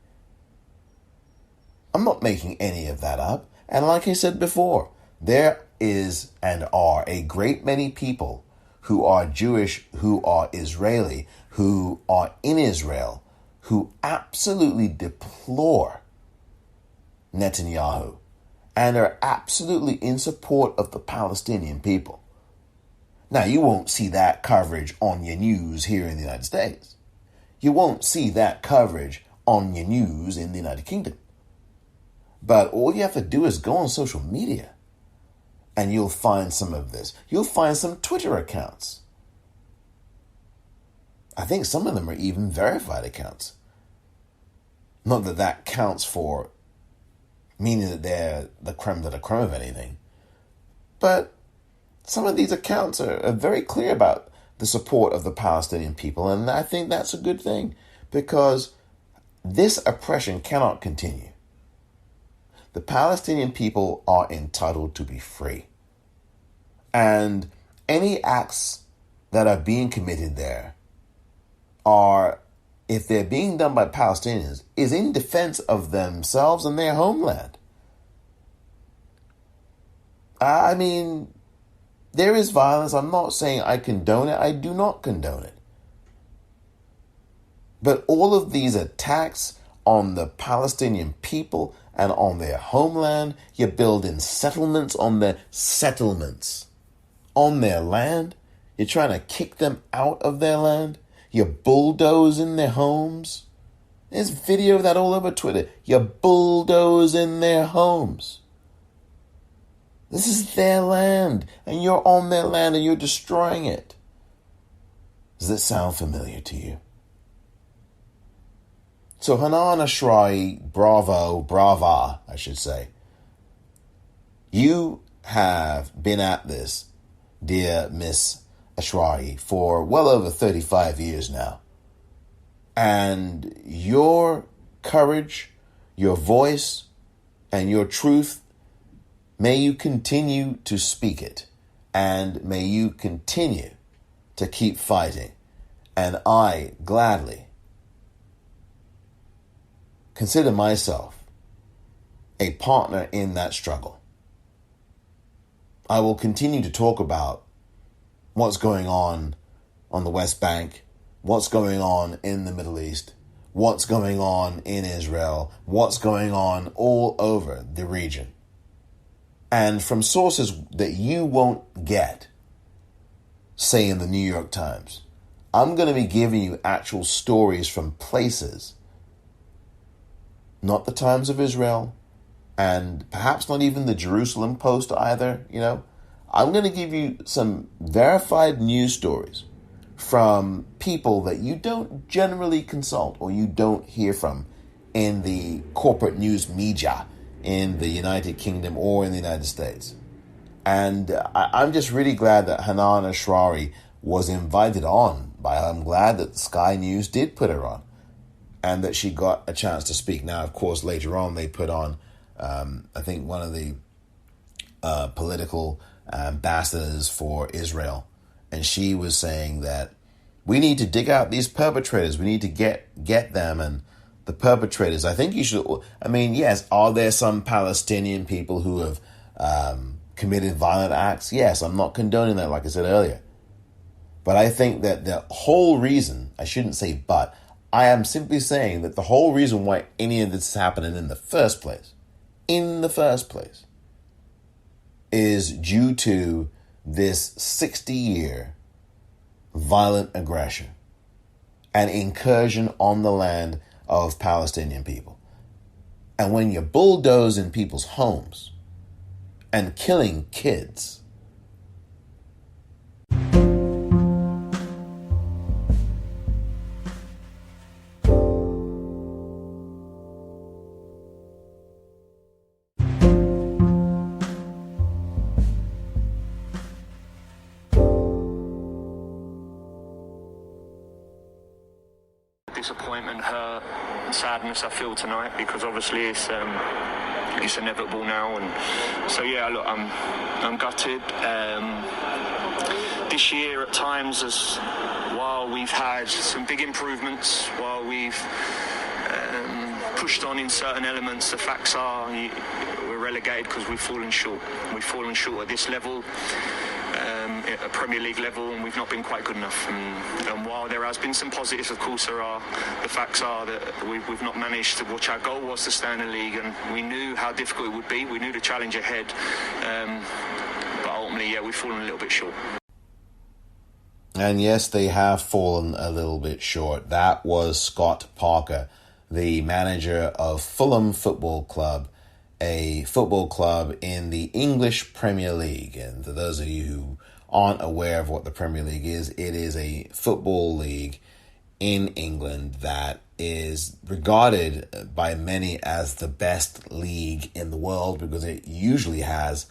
I'm not making any of that up. And like I said before, there is and are a great many people who are Jewish, who are Israeli, who are in Israel, who absolutely deplore Netanyahu and are absolutely in support of the Palestinian people. Now, you won't see that coverage on your news here in the United States. You won't see that coverage on your news in the United Kingdom. But all you have to do is go on social media and you'll find some of this. You'll find some Twitter accounts. I think some of them are even verified accounts. Not that that counts for meaning that they're the creme de la creme of anything. But some of these accounts are very clear about the support of the Palestinian people. And I think that's a good thing, because this oppression cannot continue. The Palestinian people are entitled to be free. And any acts that are being committed there are, if they're being done by Palestinians, is in defense of themselves and their homeland. I mean, there is violence. I'm not saying I condone it. I do not condone it. But all of these attacks on the Palestinian people and on their homeland, you're building settlements on their settlements, on their land. You're trying to kick them out of their land. You're bulldozing their homes. There's video of that all over Twitter. You're bulldozing their homes. This is their land, and you're on their land and you're destroying it. Does it sound familiar to you? So Hanan Ashrawi, brava, I should say. You have been at this, dear Miss Ashrawi, for well over 35 years now. And your courage, your voice, and your truth, may you continue to speak it. And may you continue to keep fighting. And I gladly consider myself a partner in that struggle. I will continue to talk about what's going on the West Bank, what's going on in the Middle East, what's going on in Israel, what's going on all over the region. And from sources that you won't get, say in the New York Times, I'm going to be giving you actual stories from places, not the Times of Israel, and perhaps not even the Jerusalem Post either, I'm going to give you some verified news stories from people that you don't generally consult or you don't hear from in the corporate news media in the United Kingdom or in the United States. And I'm just really glad that Hanan Ashrawi was invited on. I'm glad that Sky News did put her on and that she got a chance to speak. Now, of course, later on they put on, I think, one of the political ambassadors for Israel. And she was saying that we need to dig out these perpetrators. We need to get them. And the perpetrators, I think you should, yes, are there some Palestinian people who have committed violent acts? Yes, I'm not condoning that, like I said earlier. But I think that the whole reason, I shouldn't say but, I am simply saying that the whole reason why any of this is happening in the first place, is due to this 60-year violent aggression. an incursion on the land of Palestinian people. And when you're bulldozing people's homes and killing kids, disappointment, hurt, and sadness I feel tonight, because obviously it's inevitable now, and so yeah, look, I'm gutted. This year at times, while we've had some big improvements, while we've pushed on in certain elements, the facts are we're relegated because we've fallen short. We've fallen short at this level. At a Premier League level, and we've not been quite good enough. And while there has been some positives, of course, the facts are that we've not managed to. Which our goal was to stay in the league, and we knew how difficult it would be. We knew the challenge ahead, but ultimately, yeah, we've fallen a little bit short. And yes, they have fallen a little bit short. That was Scott Parker, the manager of Fulham Football Club, a football club in the English Premier League. And for those of you who aren't aware of what the Premier League is, it is a football league in England that is regarded by many as the best league in the world, because it usually has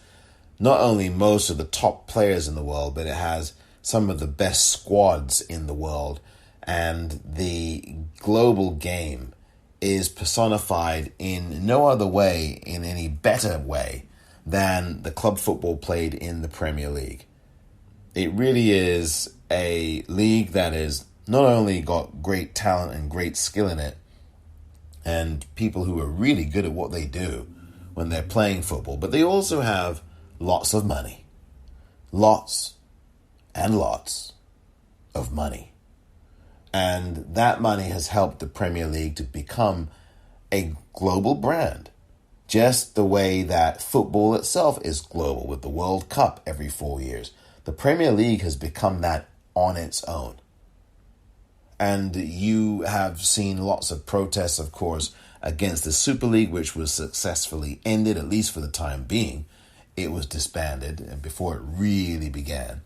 not only most of the top players in the world, but it has some of the best squads in the world. And the global game is personified in no other way, in any better way, than the club football played in the Premier League. It really is a league that is not only got great talent and great skill in it, and people who are really good at what they do when they're playing football, but they also have lots of money. Lots and lots of money. And that money has helped the Premier League to become a global brand, just the way that football itself is global with the World Cup every 4 years. The Premier League has become that on its own. And you have seen lots of protests, of course, against the Super League, which was successfully ended, at least for the time being. It was disbanded before it really began.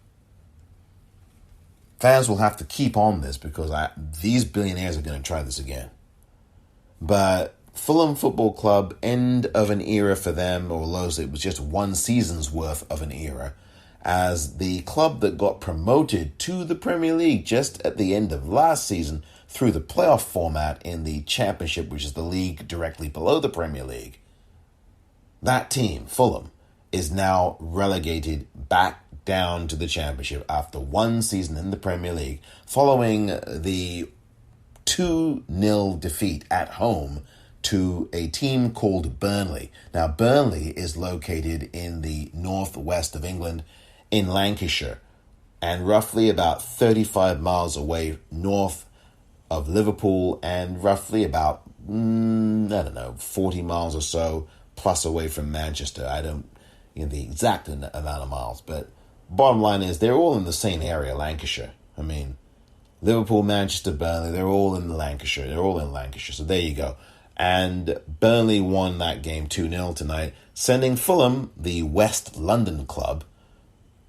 Fans will have to keep on this, because these billionaires are going to try this again. But Fulham Football Club, end of an era for them, or it was just one season's worth of an era, as the club that got promoted to the Premier League just at the end of last season through the playoff format in the Championship, which is the league directly below the Premier League. That team, Fulham, is now relegated back down to the Championship after one season in the Premier League, following the 2-0 defeat at home to a team called Burnley. Now, Burnley is located in the northwest of England, in Lancashire, and roughly about 35 miles away north of Liverpool, and roughly about, 40 miles or so plus away from Manchester. I don't know the exact amount of miles, but bottom line is they're all in the same area, Lancashire. I mean, Liverpool, Manchester, Burnley, they're all in Lancashire. They're all in Lancashire, so there you go. And Burnley won that game 2-0 tonight, sending Fulham, the West London club,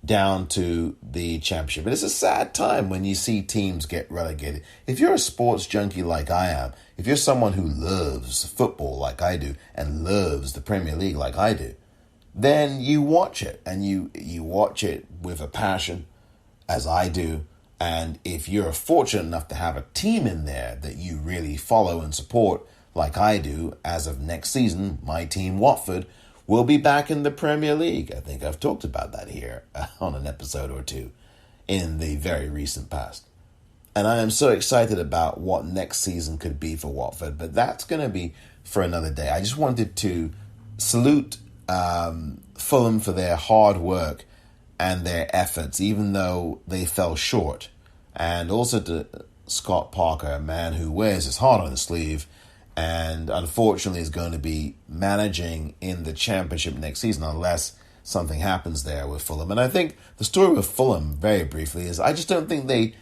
down to the Championship. But it's a sad time when you see teams get relegated. If you're a sports junkie like I am, if you're someone who loves football like I do, and loves the Premier League like I do, then you watch it, and you watch it with a passion, as I do. And if you're fortunate enough to have a team in there that you really follow and support, like I do, as of next season, my team, Watford, will be back in the Premier League. I think I've talked about that here on an episode or two in the very recent past. And I am so excited about what next season could be for Watford, but that's going to be for another day. I just wanted to salute Fulham for their hard work and their efforts, even though they fell short. And also to Scott Parker, a man who wears his heart on his sleeve, and unfortunately is going to be managing in the Championship next season unless something happens there with Fulham. And I think the story with Fulham, very briefly, is I just don't think they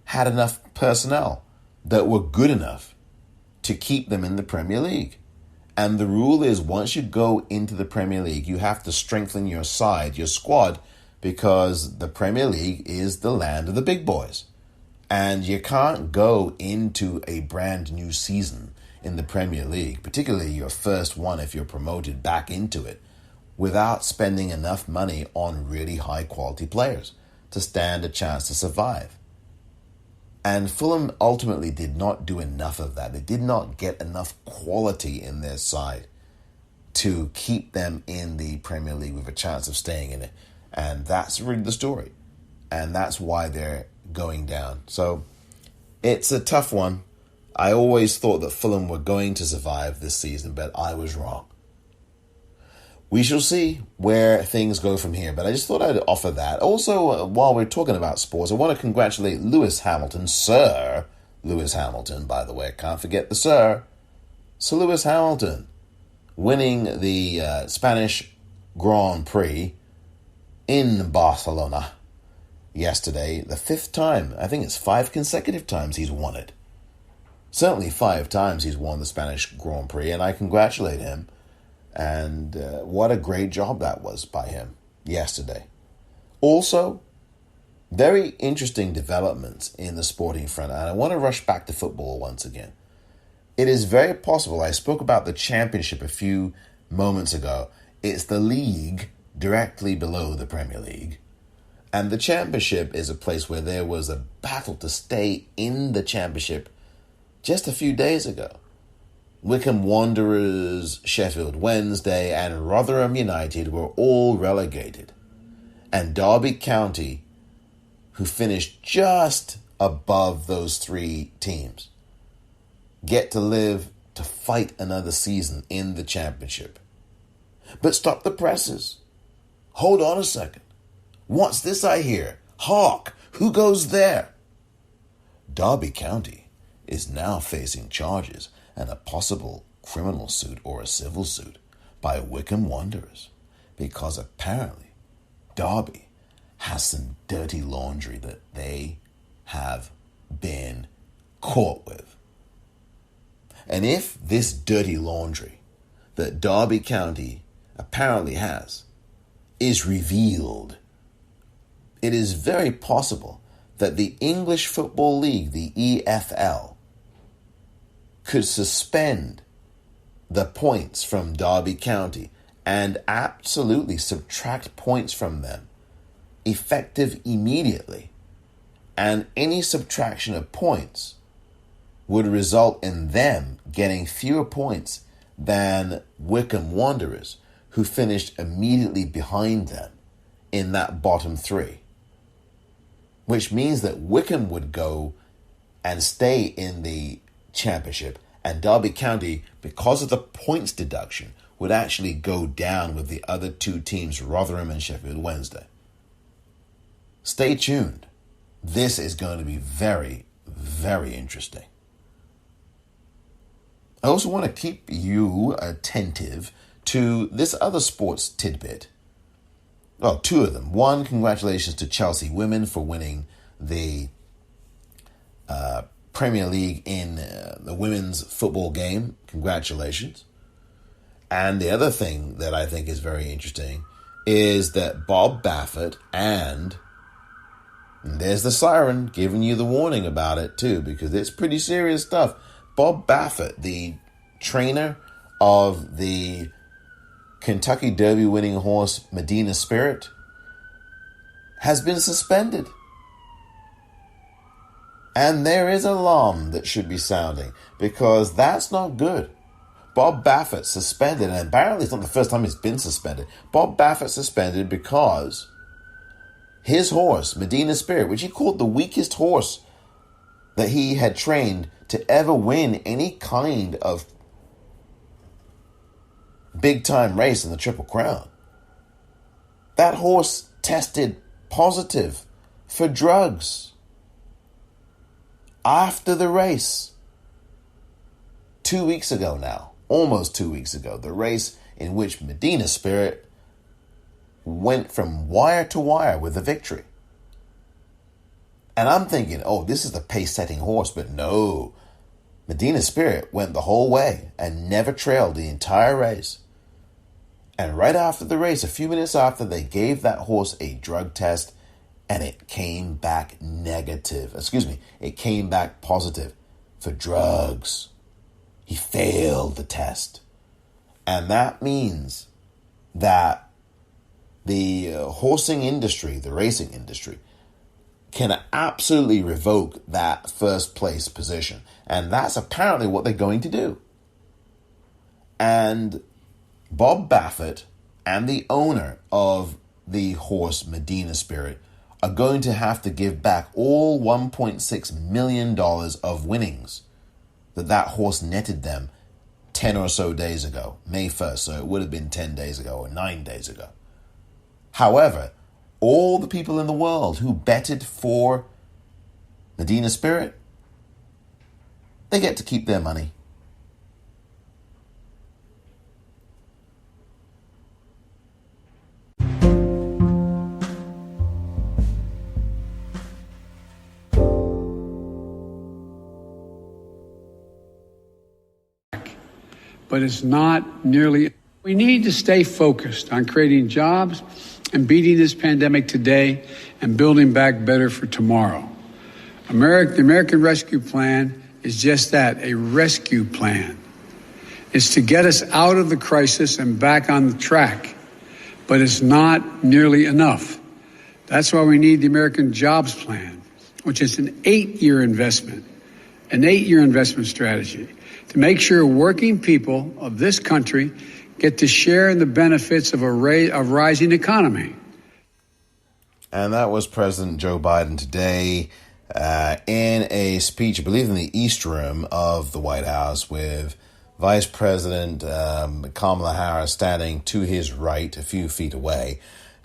had enough personnel. that were good enough to keep them in the Premier League. And the rule is, once you go into the Premier League, you have to strengthen your side, your squad, because the Premier League is the land of the big boys. And you can't go into a brand new season in the Premier League, particularly your first one if you're promoted back into it, without spending enough money on really high quality players to stand a chance to survive. And Fulham ultimately did not do enough of that. They did not get enough quality in their side to keep them in the Premier League with a chance of staying in it. And that's really the story. And that's why they're going down. So it's a tough one. I always thought that Fulham were going to survive this season, but I was wrong. We shall see where things go from here, but I just thought I'd offer that. Also, while we're talking about sports, I want to congratulate Lewis Hamilton, Sir Lewis Hamilton, by the way. Can't forget the Sir. Sir Lewis Hamilton winning the Spanish Grand Prix in Barcelona yesterday. The 5th time. I think it's 5 consecutive times he's won it. Certainly 5 times he's won the Spanish Grand Prix, and I congratulate him. And what a great job that was by him yesterday. Also, very interesting developments in the sporting front. And I want to rush back to football once again. It is very possible, I spoke about the championship a few moments ago. It's the league directly below the Premier League. And the championship is a place where there was a battle to stay in the championship just a few days ago. Wycombe Wanderers, Sheffield Wednesday, and Rotherham United were all relegated. And Derby County, who finished just above those 3 teams, get to live to fight another season in the championship. But stop the presses. Hold on a second. What's this I hear? Hark! Who goes there? Derby County is now facing charges and a possible criminal suit or a civil suit by Wycombe Wanderers, because apparently Derby has some dirty laundry that they have been caught with. And if this dirty laundry that Derby County apparently has is revealed, it is very possible that the English Football League, the EFL, could suspend the points from Derby County and absolutely subtract points from them, effective immediately. And any subtraction of points would result in them getting fewer points than Wycombe Wanderers, who finished immediately behind them in that bottom 3. Which means that Wycombe would go and stay in the championship, and Derby County, because of the points deduction, would actually go down with the other 2 teams, Rotherham and Sheffield Wednesday. Stay tuned. This is going to be very, very interesting. I also want to keep you attentive to this other sports tidbit. Well, 2 of them. One, congratulations to Chelsea women for winning the Premier League in the women's football game. Congratulations. And the other thing that I think is very interesting is that Bob Baffert and there's the siren giving you the warning about it too, because it's pretty serious stuff. Bob Baffert, the trainer of the Kentucky Derby winning horse Medina Spirit, has been suspended. And there is an alarm that should be sounding, because that's not good. Bob Baffert suspended, and apparently it's not the first time he's been suspended. Bob Baffert suspended because his horse, Medina Spirit, which he called the weakest horse that he had trained to ever win any kind of big-time race in the Triple Crown. That horse tested positive for drugs after the race. 2 weeks ago now, almost 2 weeks ago, the race in which Medina Spirit went from wire to wire with a victory. And I'm thinking, oh, this is the pace-setting horse, but no. Medina Spirit went the whole way and never trailed the entire race. And right after the race, a few minutes after, they gave that horse a drug test and it came back negative. It came back positive for drugs. He failed the test. And that means that the horsing industry, the racing industry, can absolutely revoke that first place position. And that's apparently what they're going to do. And Bob Baffert and the owner of the horse Medina Spirit are going to have to give back all $1.6 million of winnings that horse netted them 10 or so days ago, May 1st, so it would have been 10 days ago or 9 days ago. However, all the people in the world who betted for Medina Spirit, they get to keep their money. But it's not nearly. We need to stay focused on creating jobs and beating this pandemic today and building back better for tomorrow. The American Rescue Plan is just that, a rescue plan. It's to get us out of the crisis and back on the track, but it's not nearly enough. That's why we need the American Jobs Plan, which is an 8-year investment strategy to make sure working people of this country get to share in the benefits of a rising economy. And that was President Joe Biden today in a speech, I believe in the East Room of the White House, with Vice President Kamala Harris standing to his right, a few feet away,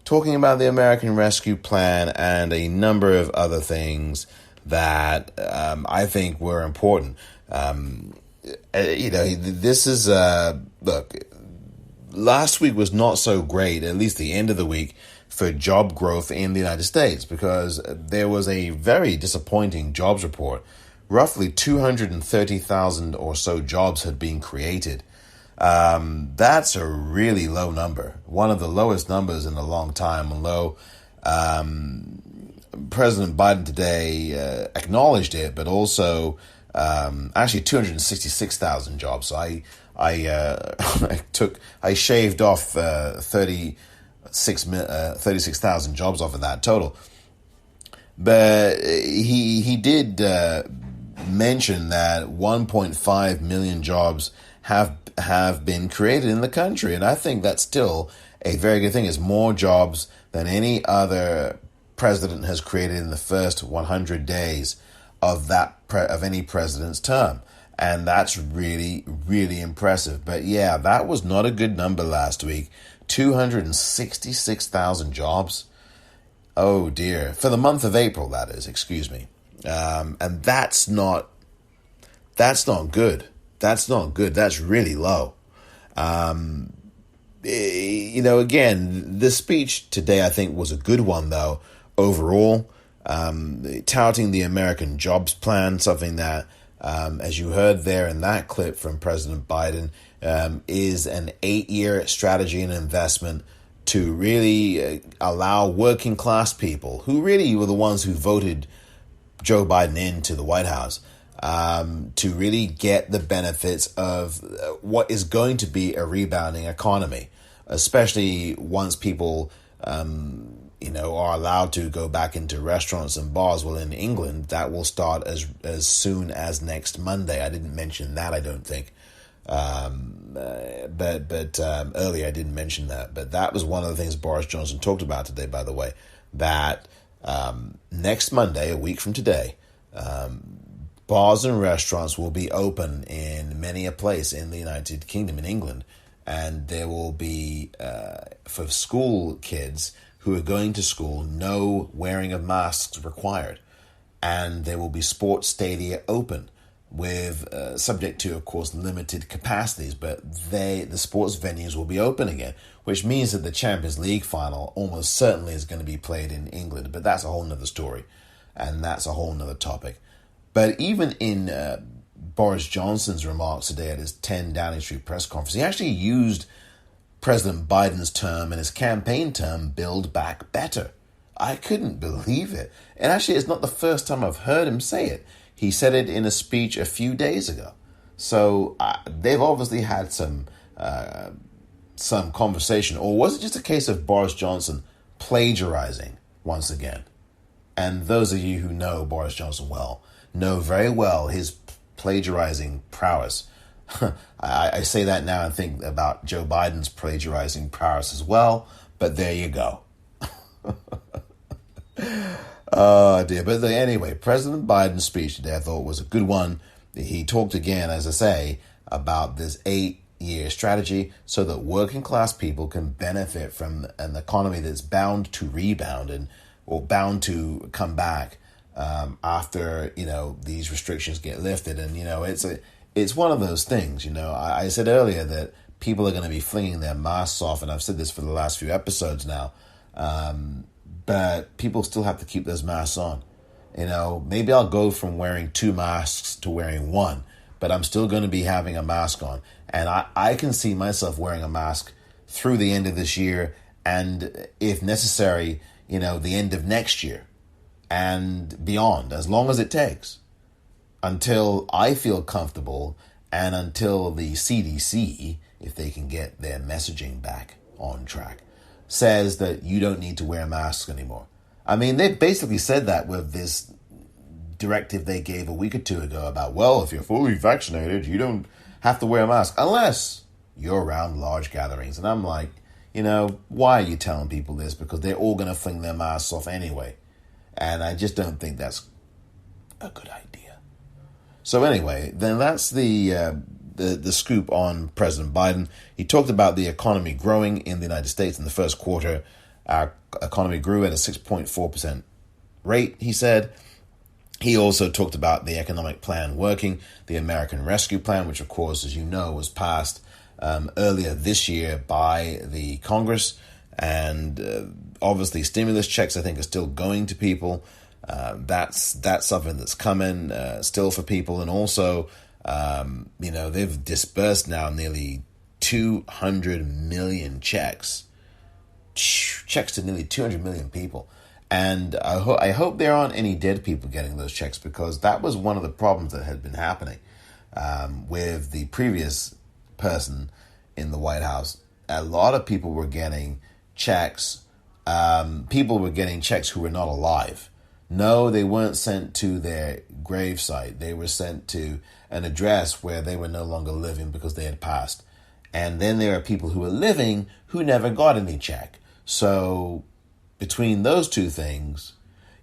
talking about the American Rescue Plan and a number of other things that I think were important. This is, look, last week was not so great, at least the end of the week, for job growth in the United States, because there was a very disappointing jobs report. Roughly 230,000 or so jobs had been created. That's a really low number, one of the lowest numbers in a long time, although President Biden today acknowledged it, but also actually 266,000 jobs. So I shaved off 36,000 jobs off of that total. But he did mention that 1.5 million jobs have been created in the country, and I think that's still a very good thing. It's more jobs than any other president has created in the first 100 days of any president's term. And that's really, really impressive. But yeah, that was not a good number last week. 266,000 jobs. Oh dear. For the month of April, that is, excuse me. And that's not good. That's not good. That's really low. Again, the speech today, I think, was a good one, though, overall. Touting the American Jobs Plan, something that, as you heard there in that clip from President Biden, is an 8-year strategy and investment to really allow working class people, who really were the ones who voted Joe Biden into the White House, to really get the benefits of what is going to be a rebounding economy, especially once people are allowed to go back into restaurants and bars. Well, in England, that will start as soon as next Monday. I didn't mention that, I don't think. But earlier I didn't mention that. But that was one of the things Boris Johnson talked about today, by the way, that next Monday, a week from today, bars and restaurants will be open in many a place in the United Kingdom, in England. And there will be, for school kids who are going to school, no wearing of masks required. And there will be sports stadia open with, subject to, of course, limited capacities, but the sports venues will be open again, which means that the Champions League final almost certainly is going to be played in England, but that's a whole nother story. and that's a whole nother topic. But even in Boris Johnson's remarks today at his 10 Downing Street press conference, he actually used President Biden's term and his campaign term, Build Back Better. I couldn't believe it. And actually, it's not the first time I've heard him say it. He said it in a speech a few days ago. So they've obviously had some conversation. Or was it just a case of Boris Johnson plagiarizing once again? And those of you who know Boris Johnson well know very well his plagiarizing prowess. I say that now and think about Joe Biden's plagiarizing prowess as well. But there you go. Oh dear. But anyway, President Biden's speech today I thought was a good one. He talked again, as I say, about this 8-year strategy so that working class people can benefit from an economy that's bound to rebound or bound to come back after, these restrictions get lifted. And, it's one of those things, I said earlier that people are going to be flinging their masks off, and I've said this for the last few episodes now. But people still have to keep those masks on. Maybe I'll go from wearing 2 masks to wearing 1, but I'm still going to be having a mask on. And I can see myself wearing a mask through the end of this year and, if necessary, the end of next year and beyond, as long as it takes, until I feel comfortable and until the CDC, if they can get their messaging back on track, says that you don't need to wear masks anymore. I mean, they basically said that with this directive they gave a week or 2 ago about, well, if you're fully vaccinated, you don't have to wear a mask unless you're around large gatherings. And I'm like, why are you telling people this? Because they're all going to fling their masks off anyway. And I just don't think that's a good idea. So anyway, then that's the scoop on President Biden. He talked about the economy growing in the United States in the first quarter. Our economy grew at a 6.4% rate, he said. He also talked about the economic plan working, the American Rescue Plan, which, of course, as you know, was passed earlier this year by the Congress. And obviously, stimulus checks, I think, are still going to people. That's something that's coming still for people. And also, they've disbursed now nearly 200 million checks to nearly 200 million people. And I hope there aren't any dead people getting those checks, because that was one of the problems that had been happening with the previous person in the White House. A lot of people were getting checks. People were getting checks who were not alive. No, they weren't sent to their gravesite. They were sent to an address where they were no longer living because they had passed. And then there are people who are living who never got any check. So between those two things,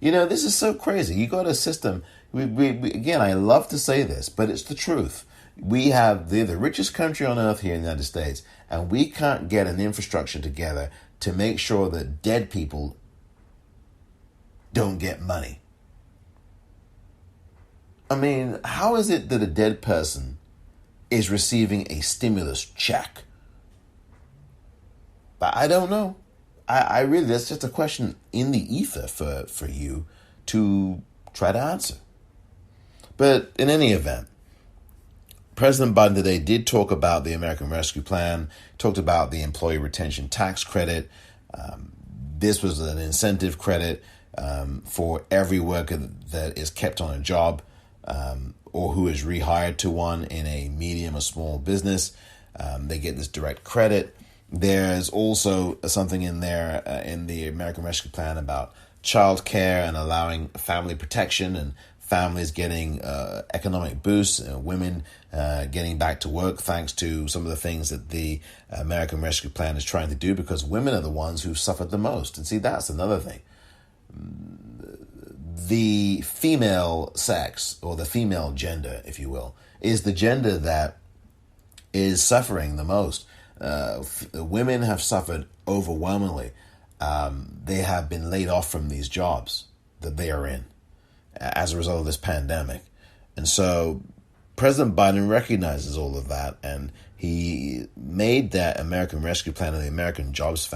this is so crazy. You got a system. We again, I love to say this, but it's the truth. They're the richest country on earth here in the United States, and we can't get an infrastructure together to make sure that dead people don't get money. I mean, how is it that a dead person is receiving a stimulus check? But I don't know. I really, that's just a question in the ether for you to try to answer. But in any event, President Biden today did talk about the American Rescue Plan, talked about the Employee Retention Tax Credit. This was an incentive credit for every worker that is kept on a job or who is rehired to one in a medium or small business. They get this direct credit. There's also something in there in the American Rescue Plan about child care and allowing family protection and families getting economic boosts, women getting back to work thanks to some of the things that the American Rescue Plan is trying to do, because women are the ones who've suffered the most. And see, that's another thing. The female sex, or the female gender, if you will, is the gender that is suffering the most. Women have suffered overwhelmingly. They have been laid off from these jobs that they are in as a result of this pandemic. And so President Biden recognizes all of that, and he made that American Rescue Plan and the American Jobs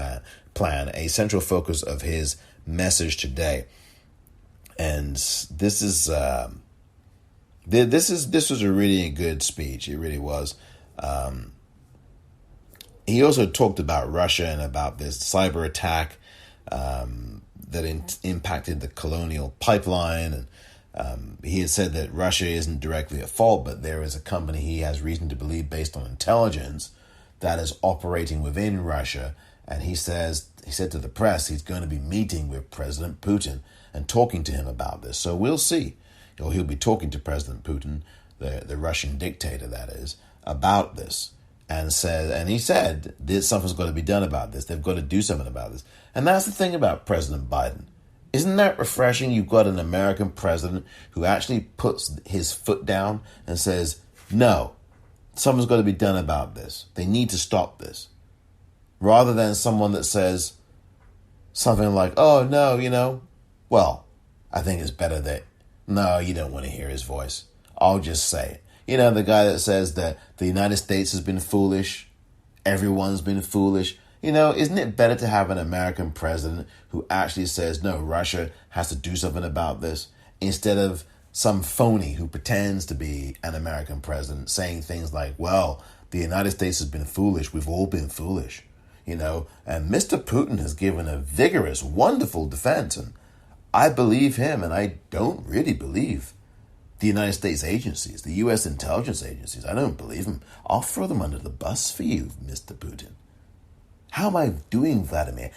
Plan a central focus of his message today. And this was a really good speech. It really was. He also talked about Russia and about this cyber attack that impacted the colonial pipeline. And he had said that Russia isn't directly at fault, but there is a company he has reason to believe based on intelligence that is operating within Russia. And he said to the press he's going to be meeting with President Putin and talking to him about this. So we'll see. He'll be talking to President Putin, the Russian dictator that is, about this. And he said something's got to be done about this. They've got to do something about this. And that's the thing about President Biden. Isn't that refreshing? You've got an American president who actually puts his foot down and says, no, something's got to be done about this. They need to stop this. Rather than someone that says something like, oh, no, well, I think it's better that, no, you don't want to hear his voice. I'll just say it. The guy that says that the United States has been foolish, everyone's been foolish. Isn't it better to have an American president who actually says, no, Russia has to do something about this, instead of some phony who pretends to be an American president saying things like, well, the United States has been foolish, we've all been foolish, and Mr. Putin has given a vigorous, wonderful defense, and I believe him, and I don't really believe the United States agencies, the U.S. intelligence agencies. I don't believe them. I'll throw them under the bus for you, Mr. Putin. How am I doing, Vladimir?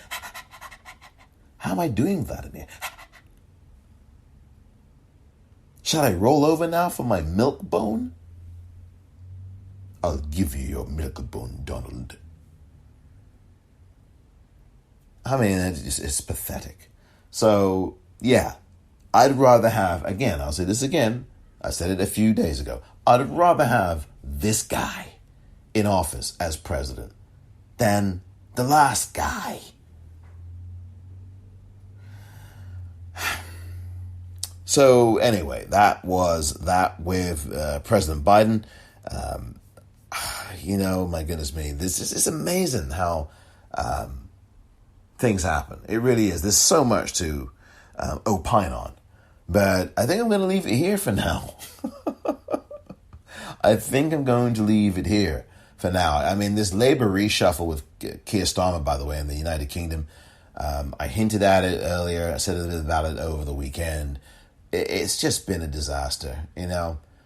How am I doing, Vladimir? Shall I roll over now for my milk bone? I'll give you your milk bone, Donald. I mean, it's pathetic. So, yeah. I'd rather have, again, I'll say this again, I said it a few days ago, I'd rather have this guy in office as president than the last guy. So anyway, that was that with President Biden. My goodness me, it's amazing how things happen. It really is. There's so much to opine on. But I think I'm going to leave it here for now. I think I'm going to leave it here for now. I mean, this Labour reshuffle with Keir Starmer, by the way, in the United Kingdom, I hinted at it earlier. I said a bit about it over the weekend. It's just been a disaster,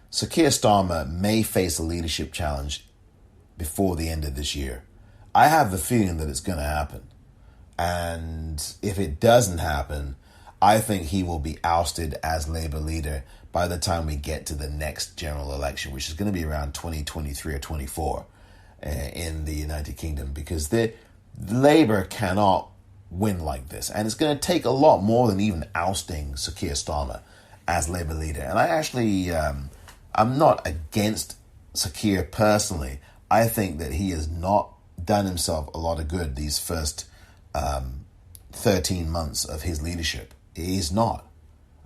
So Keir Starmer may face a leadership challenge before the end of this year. I have the feeling that it's going to happen. And if it doesn't happen, I think he will be ousted as Labour leader by the time we get to the next general election, which is going to be around 2023 or 24 in the United Kingdom, because the Labour cannot win like this. And it's going to take a lot more than even ousting Sir Keir Starmer as Labour leader. And I actually, I'm not against Sir Keir personally. I think that he has not done himself a lot of good these first 13 months of his leadership. He's not.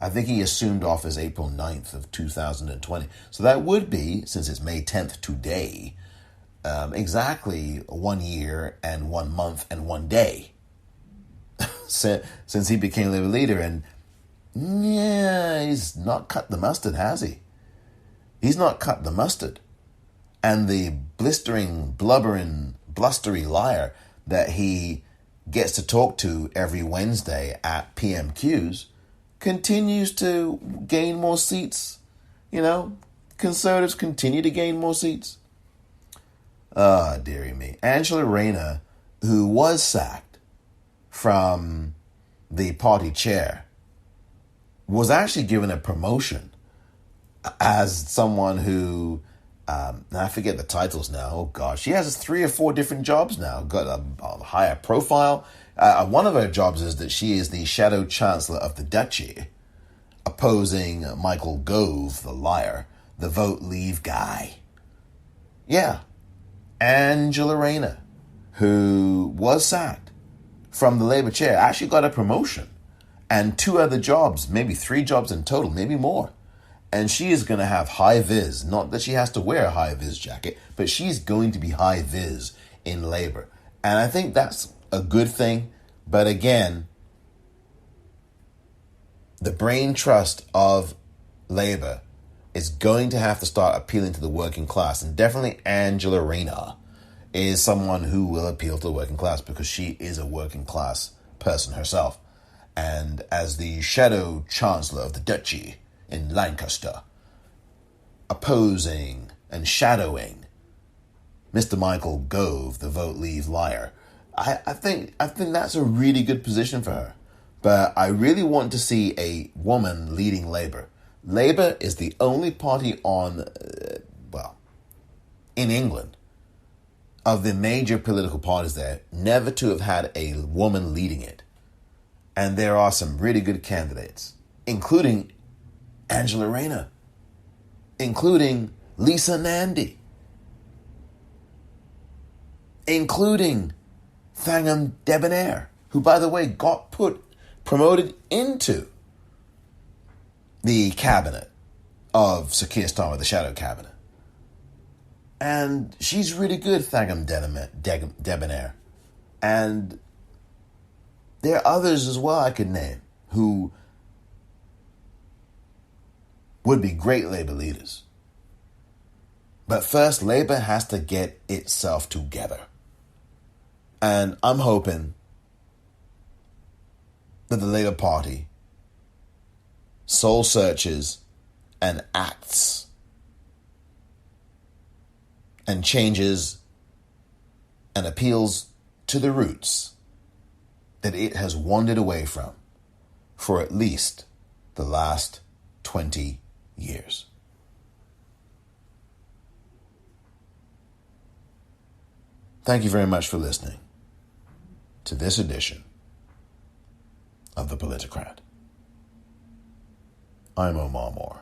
I think he assumed office April 9th of 2020. So that would be, since it's May 10th today, exactly 1 year and 1 month and 1 day since he became Labour leader. And yeah, he's not cut the mustard, has he? He's not cut the mustard. And the blistering, blubbering, blustery liar that he gets to talk to every Wednesday at PMQs continues to gain more seats. Conservatives continue to gain more seats. Ah, dearie me. Angela Rayner, who was sacked from the party chair, was actually given a promotion as someone who, I forget the titles now. Oh gosh, she has 3 or 4 different jobs now. Got a higher profile. One of her jobs is that she is the Shadow Chancellor of the Duchy, opposing Michael Gove, the liar, the Vote Leave guy. Yeah, Angela Rayner, who was sacked from the Labour chair, actually got a promotion and 2 other jobs, maybe 3 jobs in total, maybe more. And she is going to have high vis. Not that she has to wear a high vis jacket, but she's going to be high vis in Labour. And I think that's a good thing. But again, the brain trust of Labour is going to have to start appealing to the working class. And definitely Angela Rayner is someone who will appeal to the working class because she is a working class person herself. And as the shadow chancellor of the duchy in Lancaster, opposing and shadowing Mr. Michael Gove, the Vote Leave liar, I think that's a really good position for her. But I really want to see a woman leading Labour. Labour is the only party in England, of the major political parties there, never to have had a woman leading it. And there are some really good candidates, including Angela Rayner, including Lisa Nandy, including Thangam Debonair, who, by the way, got promoted into the cabinet of Sir Keir Starmer, the shadow cabinet. And she's really good, Thangam Debonair. And there are others as well I could name who would be great Labour leaders. But first, Labour has to get itself together. And I'm hoping that the Labour Party soul searches and acts and changes and appeals to the roots that it has wandered away from for at least the last 20 years. Thank you very much for listening to this edition of the Politicrat. I'm Omar Moore.